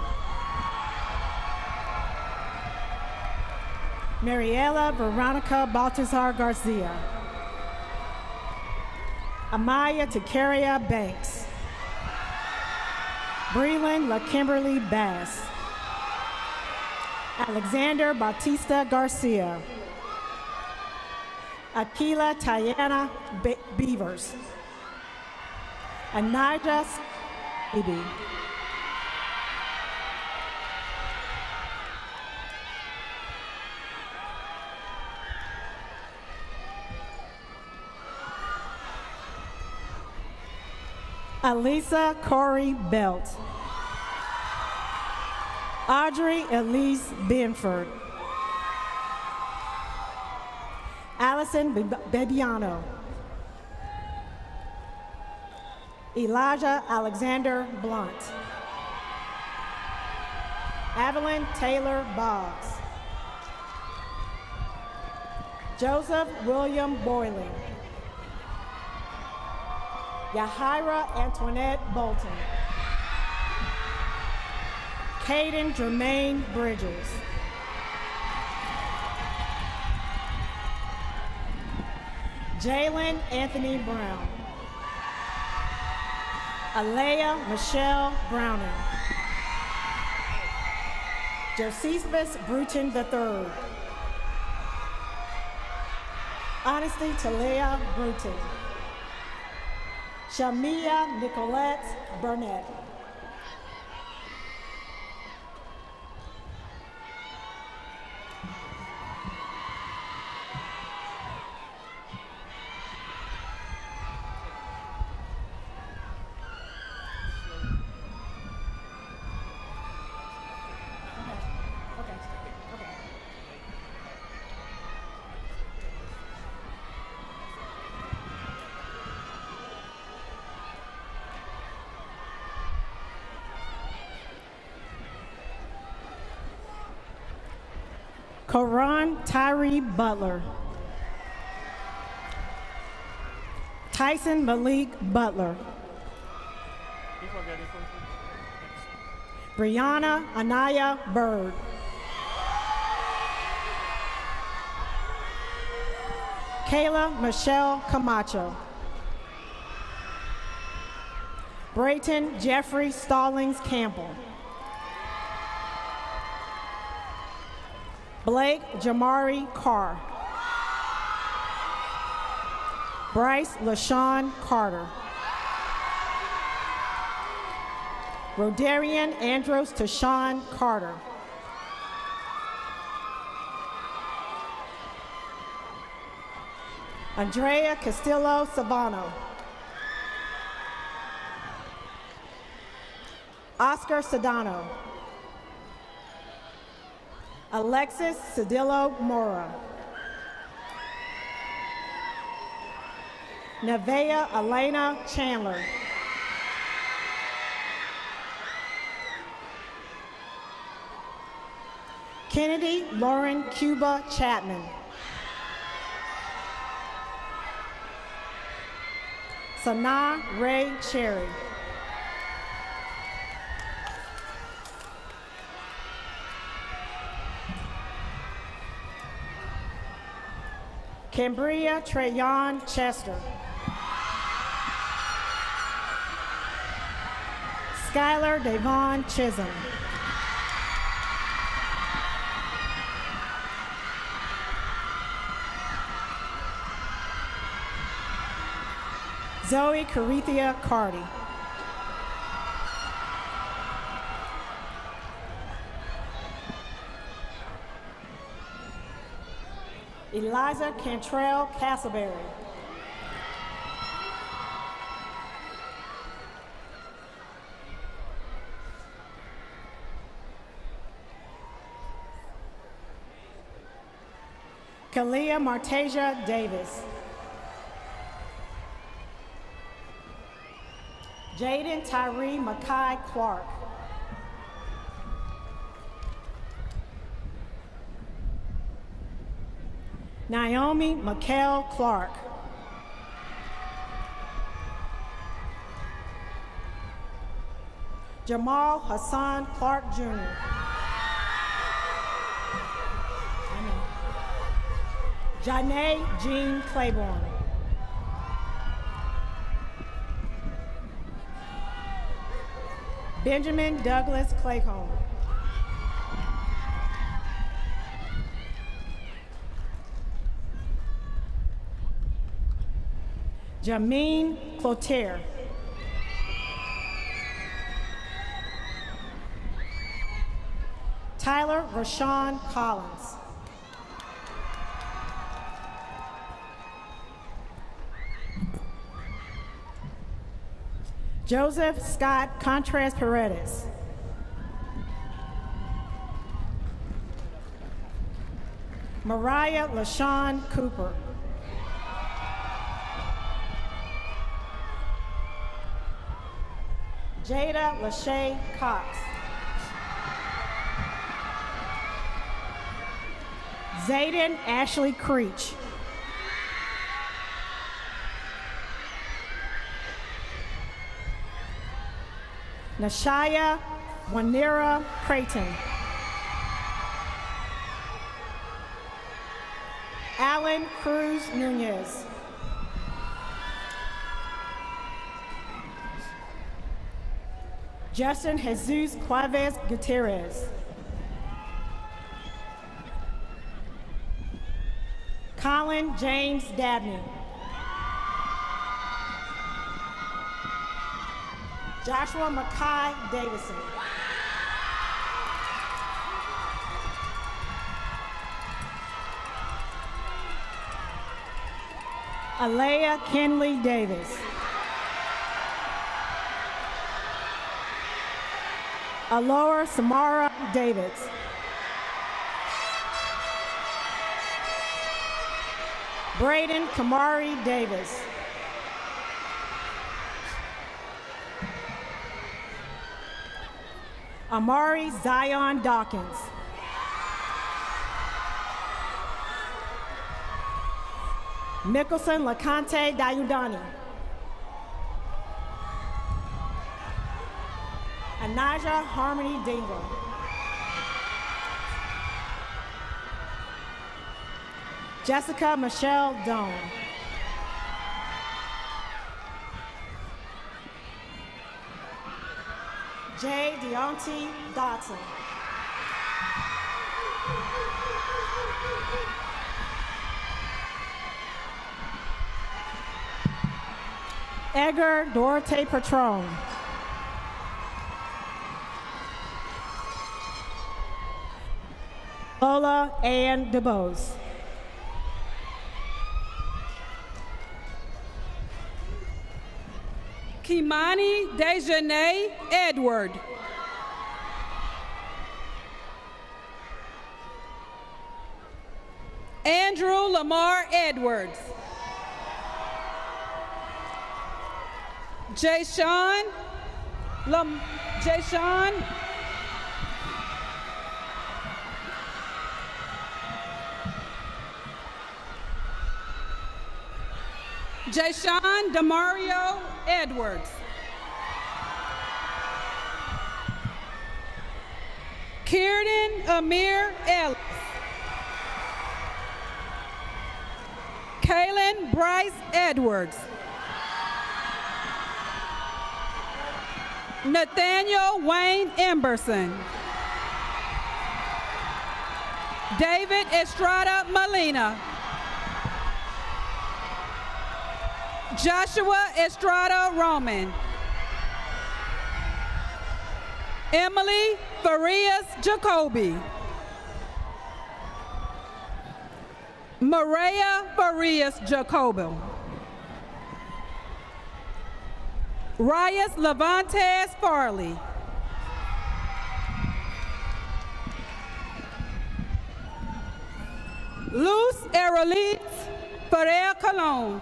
Speaker 11: Mariela Veronica Baltazar Garcia. Amaya Takaria Banks. Breland LaKimberly Bass. Alexander Bautista Garcia. Akila Tayana Beavers. Anija Bibi. Alisa Corey Belt. Audrey Elise Benford. Allison Bebiano. Elijah Alexander Blunt. Evelyn Taylor Boggs. Joseph William Boylan. Yahira Antoinette Bolton. Caden Jermaine Bridges. Jalen Anthony Brown. Alea Michelle Browning. Josephus Bruton III. Honesty Talia Bruton. Shamia Nicolette Burnett. Koran Tyree Butler. Tyson Malik Butler. Brianna Anaya Bird. Kayla Michelle Camacho. Brayton Jeffrey Stallings Campbell. Blake Jamari Carr. Bryce LaShawn Carter. Rodarian Andros Tashawn Carter. Andrea Castillo Sabano. Oscar Sedano. Alexis Cedillo Mora. Nevea Elena Chandler. Kennedy Lauren Cuba Chapman. Sanaa Ray Cherry. Cambria Trayon Chester. Skylar Devon Chisholm. Zoe Carithia Cardi. Eliza Cantrell Castleberry. Kalia Martasia Davis. Jaden Tyree Mackay Clark. Naomi Mikkel Clark. Jamal Hassan Clark Jr. Janae Jean Claiborne. Benjamin Douglas Claycomb. Jameen Clotaire. Tyler Rashawn Collins. Joseph Scott Contreras Paredes. Mariah LaShawn Cooper. Jada Lachey Cox. Zayden Ashley Creech. Nashaya Wanira Creighton. Alan Cruz Nunez. Justin Jesus Cuevas Gutierrez. Colin James Dabney. Joshua Mackay Davison. Alea Kenley Davis. Alora Samara Davids. Braden Kamari Davis. Amari Zion Dawkins. Mickelson LaConte Dayudani. Anaja Harmony Dingle. Jessica Michelle Doan. J. Deonte Dotson. Edgar Dorothy Patron. Lola Ann DeBose.
Speaker 12: Kimani Dejanay Edward. Andrew Lamar Edwards. Jayshawn Demario Edwards. Kieran Amir Ellis. Kaylin Bryce Edwards. Nathaniel Wayne Emberson. David Estrada Molina. Joshua Estrada Roman. Emily Farias Jacoby. Maria Farias Jacoby. Rias Levantes Farley. Luz Aerolitz Ferrer Colon.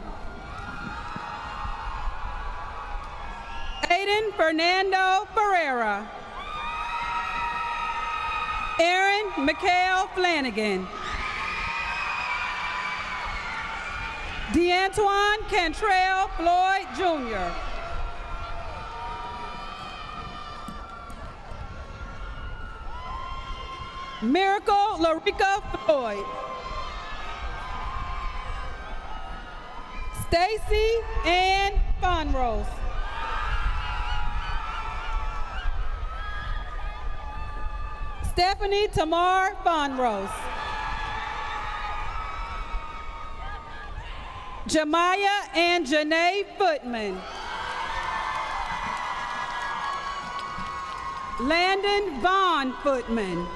Speaker 12: Aiden Fernando Ferreira. Aaron Mikhail Flanagan. DeAntoine Cantrell Floyd Jr. Miracle Larica Floyd. Stacy Ann Fonrose. Stephanie Tamar Fonrose. Jemiah and Janae Footman. Landon Vaughn Footman.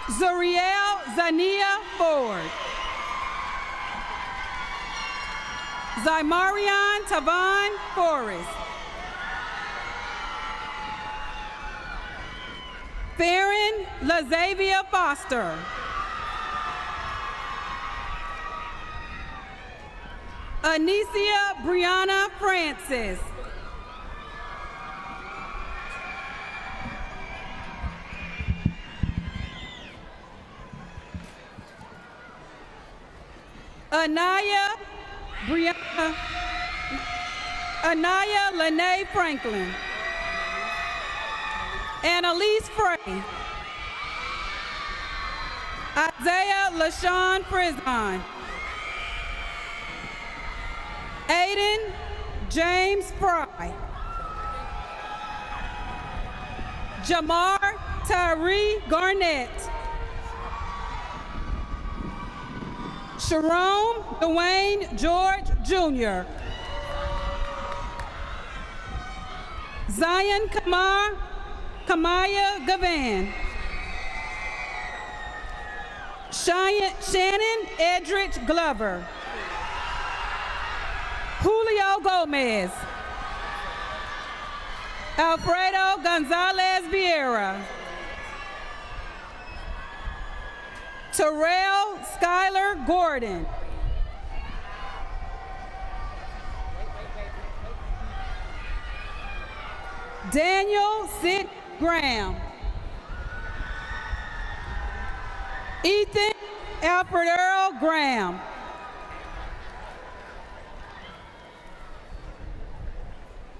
Speaker 12: Zuriel Zania Ford. Zymarion Tavon Forrest. Farron Lazavia Foster. Anicia Brianna Francis. Anaya Lene Franklin. Annalise Frey. Isaiah LaShawn Frisbon. Aiden James Fry. Jamar Tyree Garnett. Sharon Dwayne George Jr. Zion Kamaya Gavan. Shannon Edrich Glover. Julio Gomez. Alfredo Gonzalez Vieira. Terrell Skylar Gordon. Daniel Sid Graham. Ethan Alfred Earl Graham.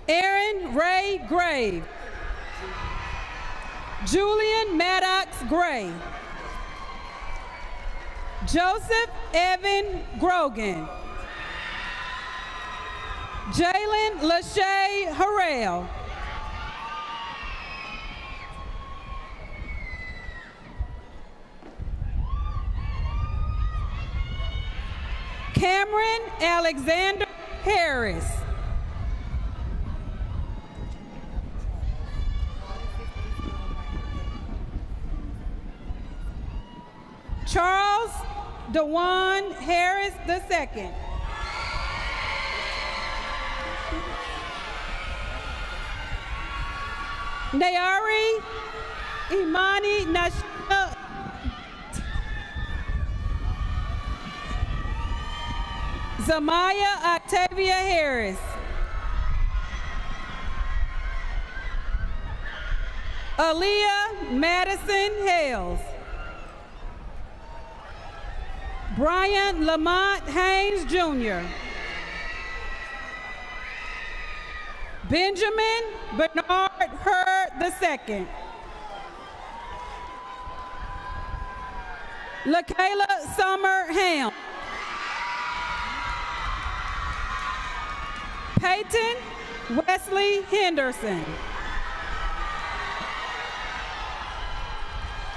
Speaker 12: Aaron Ray Grave. Julian Maddox Gray. Joseph Evan Grogan. Jalen Lachey Harrell. Cameron Alexander Harris. Charles DeJuan Harris II. Nayari Imani Nashina. Zamaya Octavia Harris. Aaliyah Madison Hales. Brian Lamont Haynes Jr. Benjamin Bernard Hurd II. LaKayla Summer Ham. Peyton Wesley Henderson.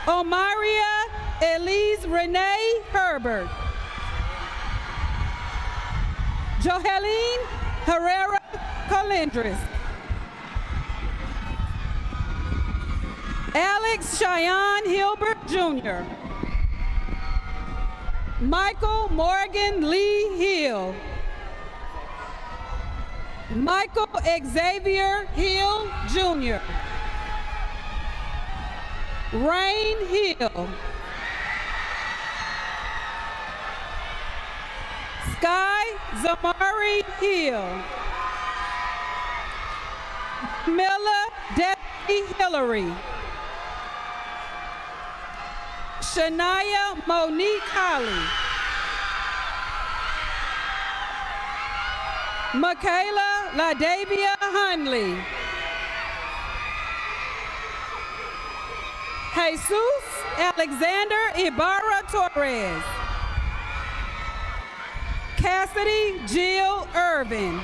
Speaker 12: Omaria Elise Renee Herbert. Joheline Herrera Colindres. Alex Cheyenne Hilbert Jr. Michael Morgan Lee Hill. Michael Xavier Hill Jr. Rain Hill. Sky Zamari Hill. Miller Debbie Hillary. Shania Monique Holly. Michaela LaDavia Hunley. Jesus Alexander Ibarra Torres. Cassidy Jill Irvin.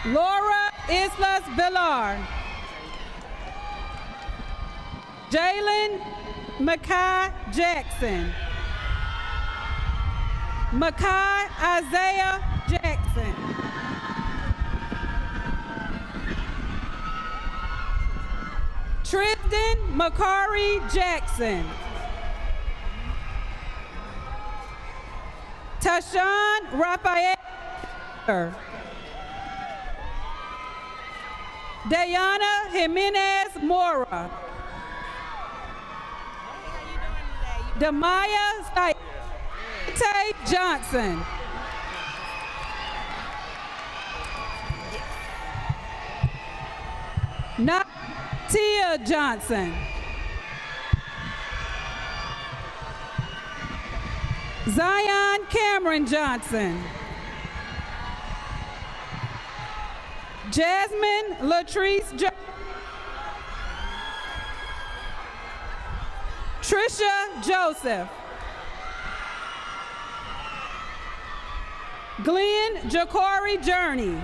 Speaker 12: Laura Islas Villar. Jalen Makai Jackson. Makai Isaiah Jackson. Tristan Makari Jackson. Tashawn Raphael. Dayana Jimenez Mora. Demaya Saite Johnson. Natia Johnson. Zion Cameron Johnson. Jasmine Latrice Johnson. Trisha Joseph. Glenn Jacori Journey.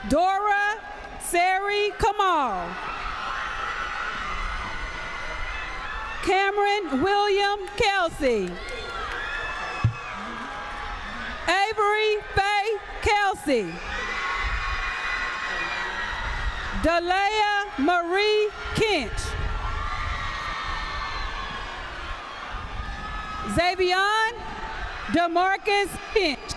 Speaker 12: Dora Sari Kamal. Cameron William Kelsey. Avery Faye Kelsey. Dalea Marie Kinch. Xavion DeMarcus Kinch.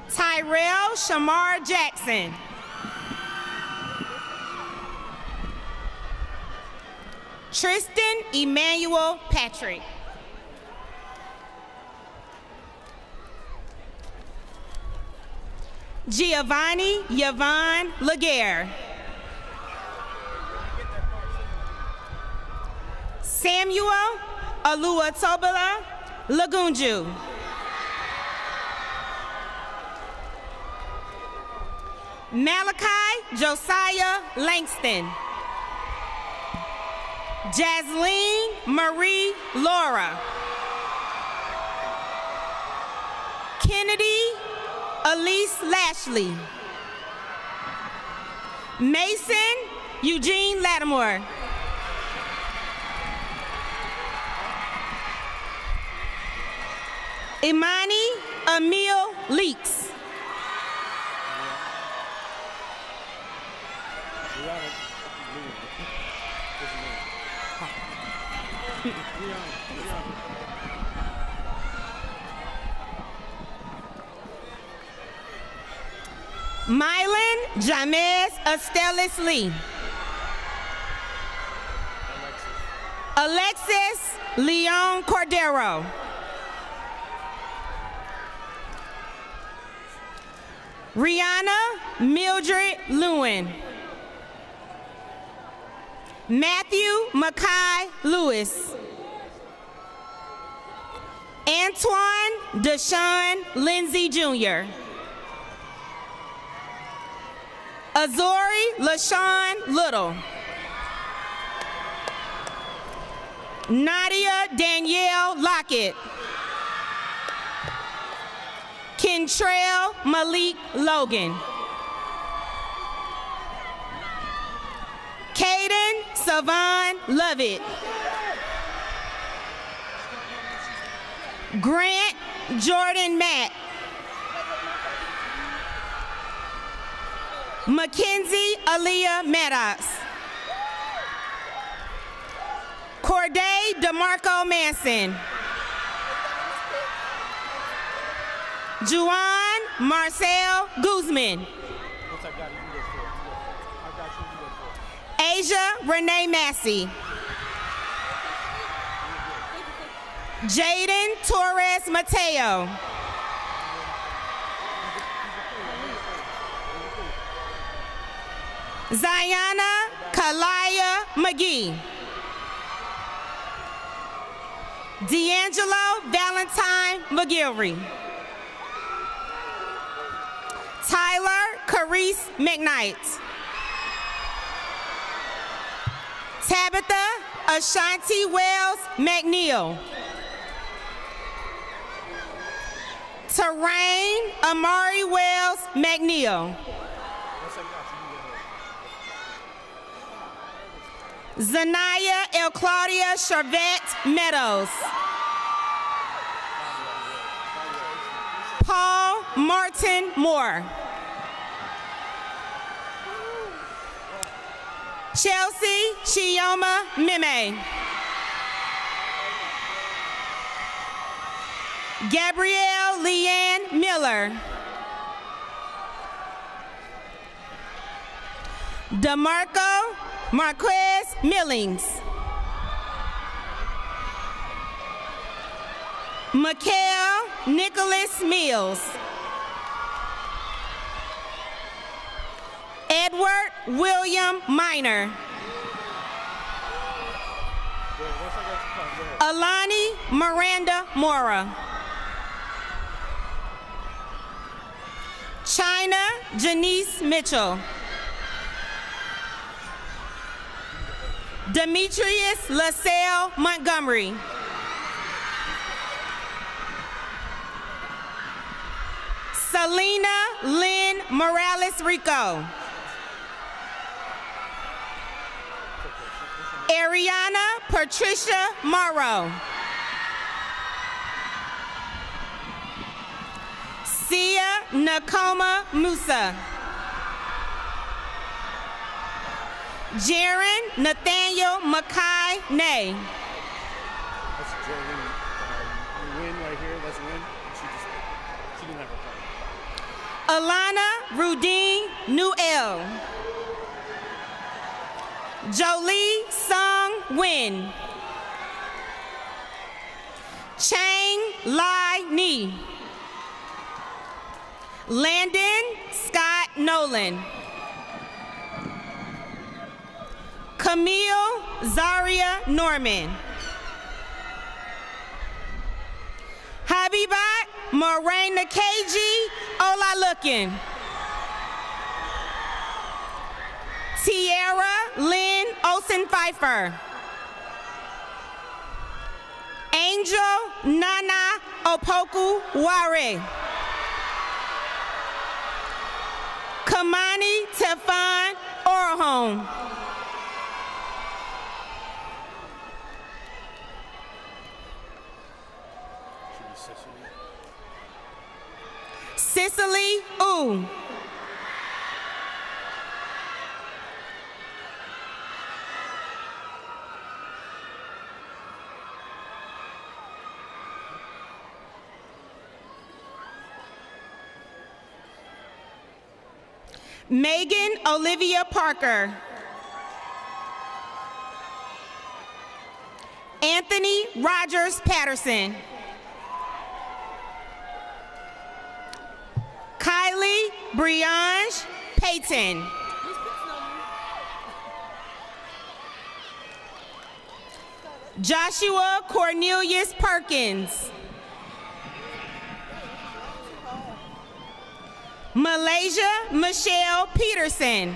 Speaker 13: Tyrell Shamar Jackson. Tristan Emmanuel Patrick. Giovanni Yvonne Laguerre. Samuel Alua Tobala Lagunju. Malachi Josiah Langston. Jasleen Marie Laura. Kennedy Elise Lashley. Mason Eugene Lattimore. Imani Emil Leaks. Mylan Jamez Estelis Lee. Alexis Leon Cordero. Rihanna Mildred Lewin. Matthew Mackay Lewis. Antoine Deshaun Lindsay Jr. Azori LaShawn Little. Nadia Danielle Lockett. Kentrell Malik Logan. Caden Savon Lovett. Grant Jordan Matt. Mackenzie Aaliyah Maddox. Corday DeMarco Manson. Juan Marcel Guzman. Asia Renee Massey. Jaden Torres Mateo. Ziana Kalaya McGee. D'Angelo Valentine McGilvery. Tyler Carice McKnight. Tabitha Ashanti Wells McNeil. Terrain Amari Wells McNeil. Zanaya El Claudia Charvette Meadows. Paul Martin Moore. Chelsea Chioma Mime. Gabrielle Leanne Miller. DeMarco Marquez Millings. Mikhail Nicholas Mills. Edward William Minor. Alani Miranda Mora. China Janice Mitchell. Demetrius LaSalle Montgomery. Selena Lynn Morales Rico. Ariana Patricia Morrow. Sia Nakoma Musa. Jaron Nathaniel Mackay Nay.
Speaker 2: That's Jalen. Win right here. That's win. She didn't have her card.
Speaker 13: Alana Rudine Nuel. Jolie Sung Win. Chang Lai Ni. Landon Scott Nolan. Camille Zaria Norman. Habibat Morena KG Ola Lookin. Tierra Lynn Olsen Pfeiffer. Angel Nana Opoku Ware. Kamani Tefan Orhone. Cicely Ooh. Megan Olivia Parker. Anthony Rogers Patterson. Kylie Briange Payton. Joshua Cornelius Perkins. Malaysia Michelle Peterson.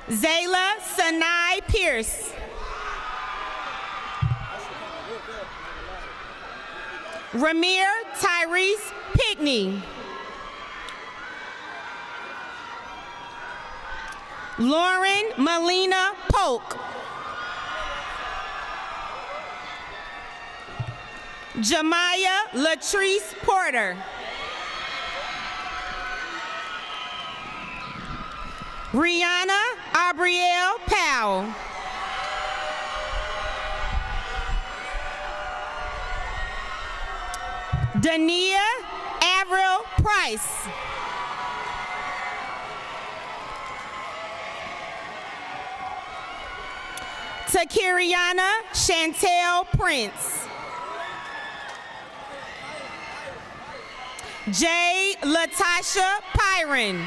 Speaker 13: Zayla Sanai Pierce. Ramir Tyrese Pickney. Lauren Melina Polk. Jamaya Latrice Porter. Rihanna Abrielle Powell. Dania Avril Price. Takiriana Chantel Prince. J. Latasha Pyron.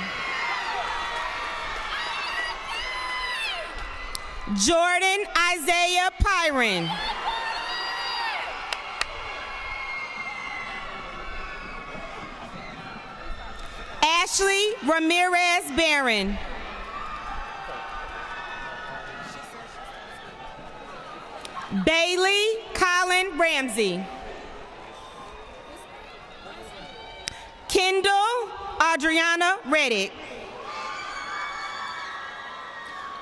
Speaker 13: Jordan Isaiah Pyron. Ashley Ramirez Barron. Bailey Colin Ramsey. Kendall Adriana Reddick.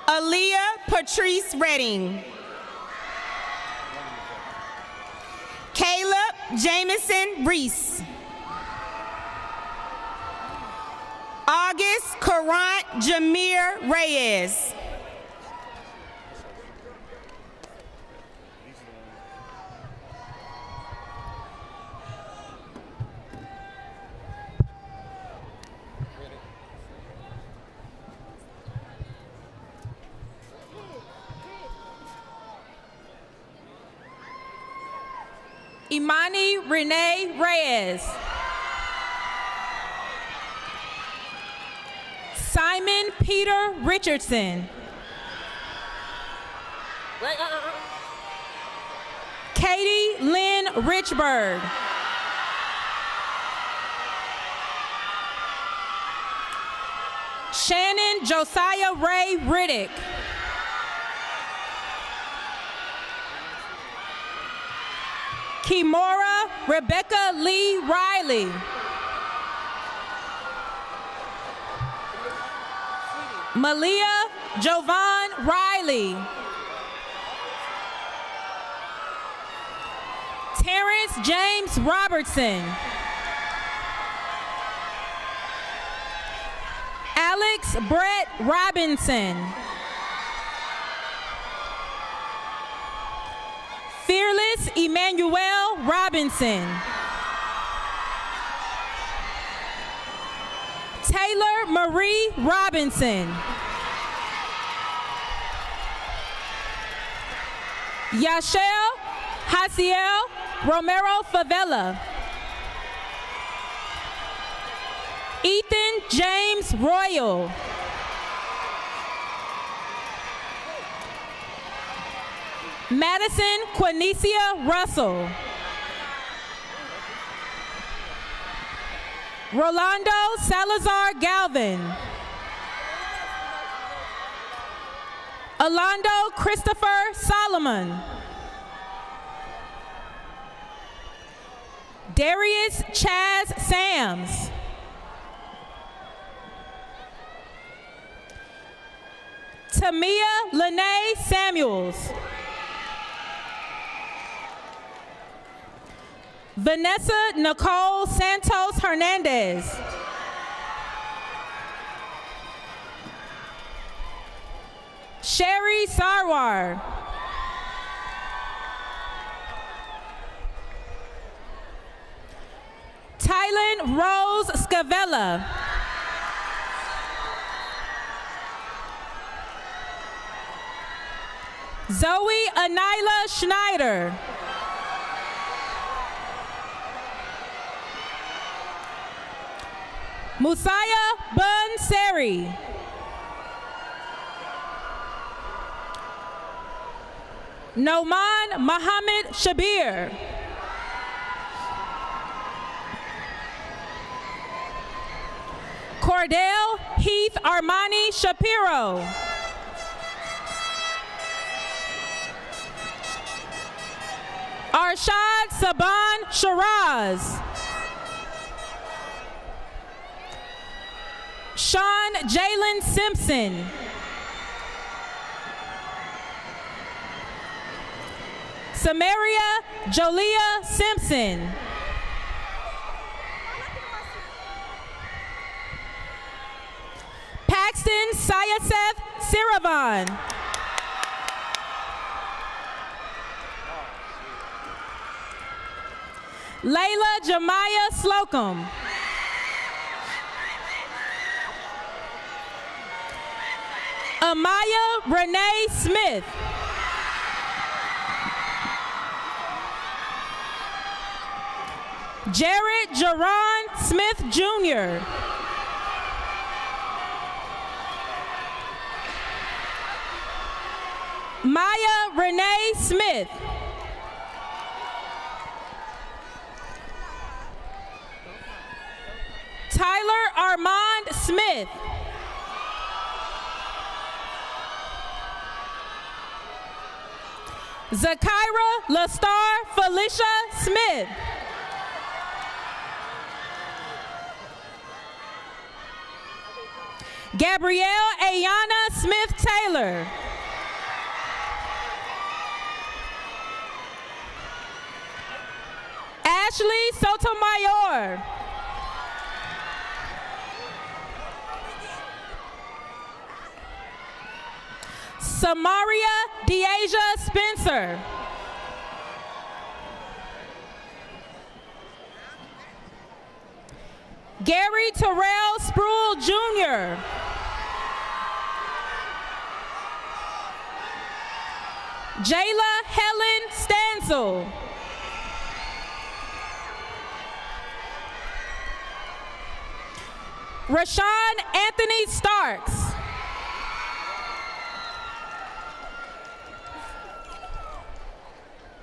Speaker 13: Aaliyah Patrice Redding. Caleb Jamison Reese. August Karant Jameer Reyes.
Speaker 12: Imani Renee Reyes. Simon Peter Richardson. Katie Lynn Richburg. Shannon Josiah Ray Riddick. Kimora Rebecca Lee Riley. Malia Jovan Riley. Terrence James Robertson. Alex Brett Robinson. Fearless Emmanuel Robinson. Taylor Marie Robinson. Yashel Hasiel Romero Favela. Ethan James Royal. Madison Quinicia Russell. Rolando Salazar Galvin. Alando Christopher Solomon. Darius Chaz Sams. Tamia Lene Samuels. Vanessa Nicole Santos Hernandez. Sherry Sarwar. Tylen Rose Scavella. Zoe Anila Schneider. Musaya Bun Seri. Noman Mohammed Shabir. Cordell Heath Armani Shapiro. Arshad Saban Shiraz. Sean Jalen Simpson. Samaria Jolia Simpson. Paxton Sayaseth Siravan. Layla Jemiah Slocum. Amaya Renee Smith. Jared Jerron Smith Jr. Maya Renee Smith. Tyler Armand Smith. Zakira Lastar Felicia Smith. Gabrielle Ayana Smith Taylor. Ashley Sotomayor. Samaria Deasia Spencer. Gary Terrell Sproul Jr. Jayla Helen Stansel. Rashawn Anthony Starks.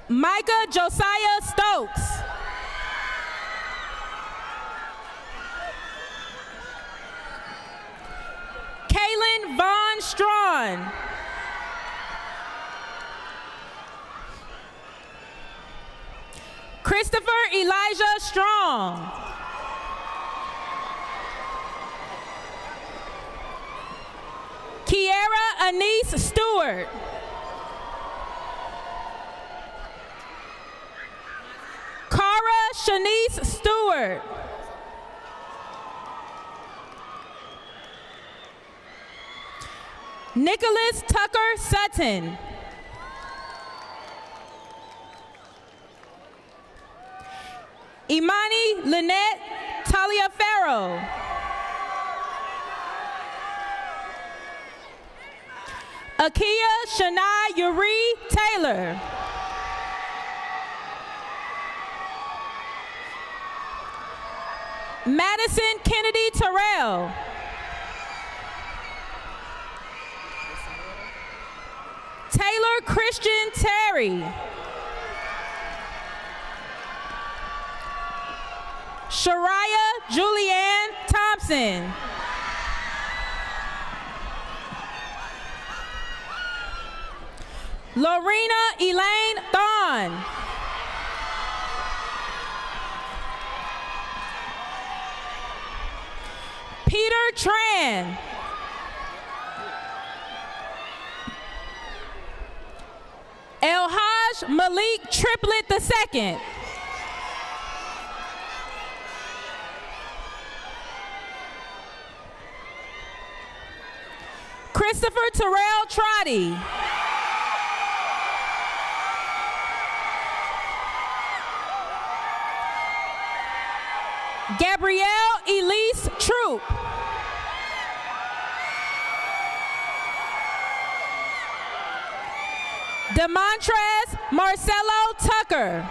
Speaker 12: Micah Josiah Stokes. Kaylin Vaughn Strawn. Christopher Elijah Strong. Kiera Anise Stewart. Cara Shanice Stewart. Nicholas Tucker Sutton. Imani Lynette Taliaferro. Akia Shania Yuri Taylor. Madison Kennedy Terrell. Taylor Christian Terry. Shariah Julianne Thompson. Lorena Elaine Thon. Peter Tran. Elhaj Malik Triplet II. Christopher Terrell Trotty. Gabrielle Elise Troop. Demontrez Marcelo Tucker.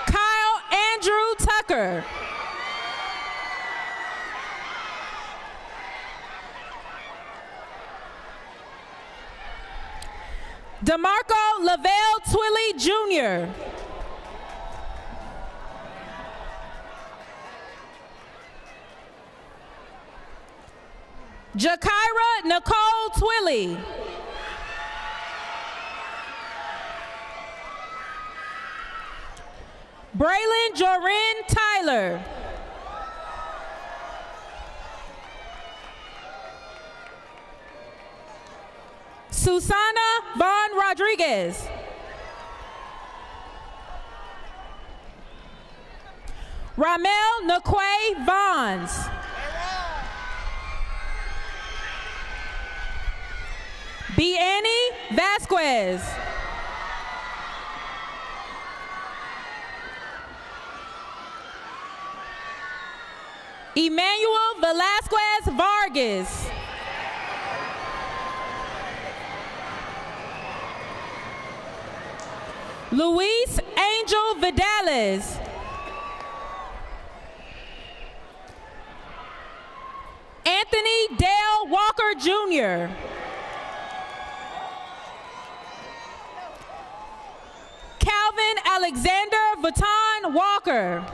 Speaker 12: Kyle Andrew Tucker. DeMarco Lavelle Twilly Jr. Jakira Nicole Twilly. Braylon Jorin Tyler. Susana Vaughn Rodriguez. Ramel Naquay Vaughns. Biani Vasquez. Emmanuel Velasquez Vargas. Luis Angel Vidales. Anthony Dale Walker Jr. Calvin Alexander Vuitton Walker.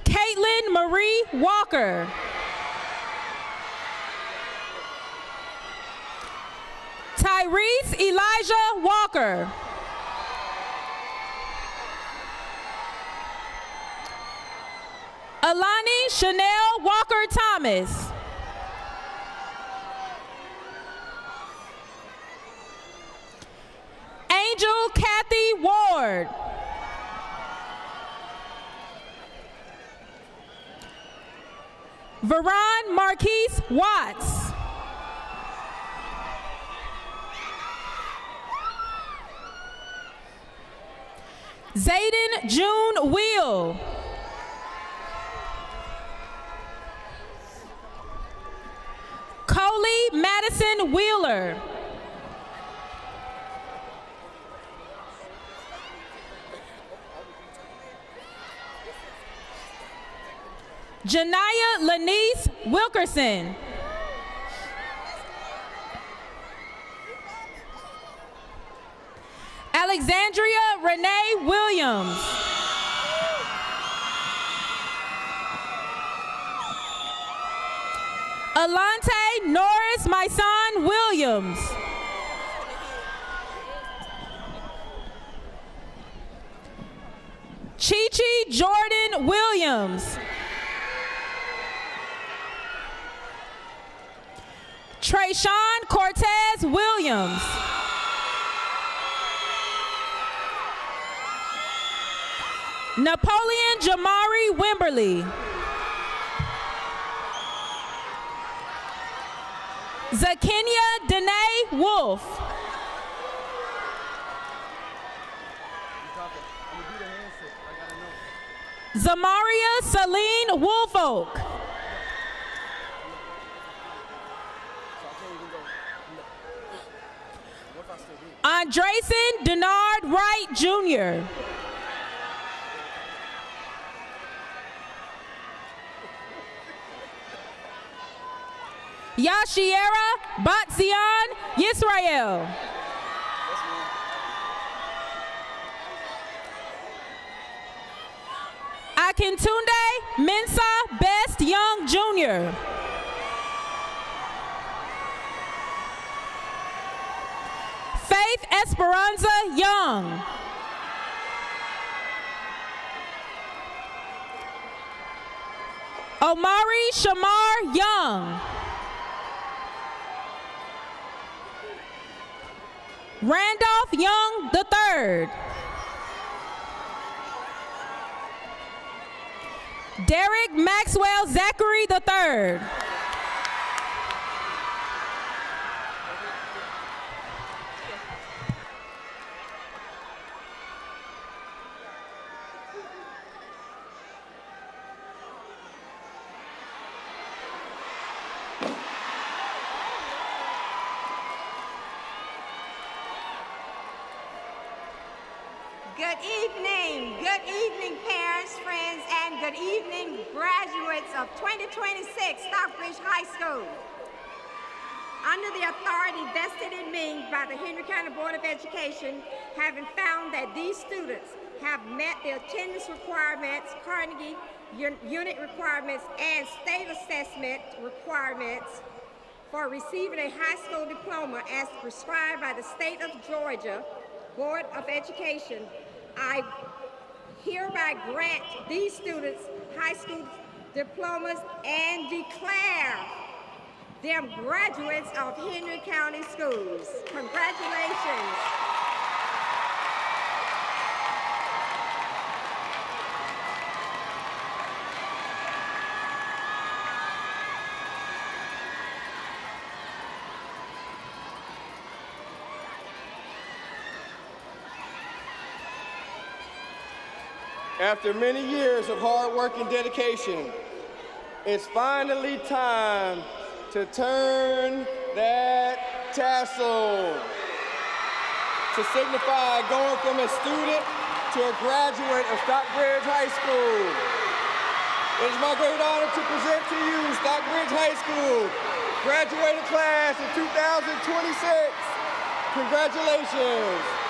Speaker 12: Caitlin Marie Walker. Tyrese Elijah Walker. Alani Chanel Walker Thomas. Angel Kathy Ward. Veron Marquise Watts. Zayden June Wheel. Coley Madison Wheeler. Janaya Lanice Wilkerson. Alexandria Renee Williams. Alante Norris Myson Williams. Chi-Chi Jordan Williams. Trayshawn Cortez Williams. Napoleon Jamari Wimberly. Zakenia Danae Wolf. Zamaria Celine Woolfolk. Andresen Denard Wright Jr. Yashiera Batzian Yisrael. Akintunde Mensa Best Young Jr. Faith Esperanza Young. Omari Shamar Young. Randolph Young III. Derek Maxwell Zachary III.
Speaker 14: Good evening, parents, friends, and good evening, graduates of 2026 Stockbridge High School. Under the authority vested in me by the Henry County Board of Education, having found that these students have met the attendance requirements, Carnegie unit requirements, and state assessment requirements for receiving a high school diploma as prescribed by the State of Georgia Board of Education, I hereby grant these students high school diplomas and declare them graduates of Henry County Schools. Congratulations.
Speaker 1: After many years of hard work and dedication, it's finally time to turn that tassel to signify going from a student to a graduate of Stockbridge High School. It is my great honor to present to you Stockbridge High School graduating class of 2026. Congratulations.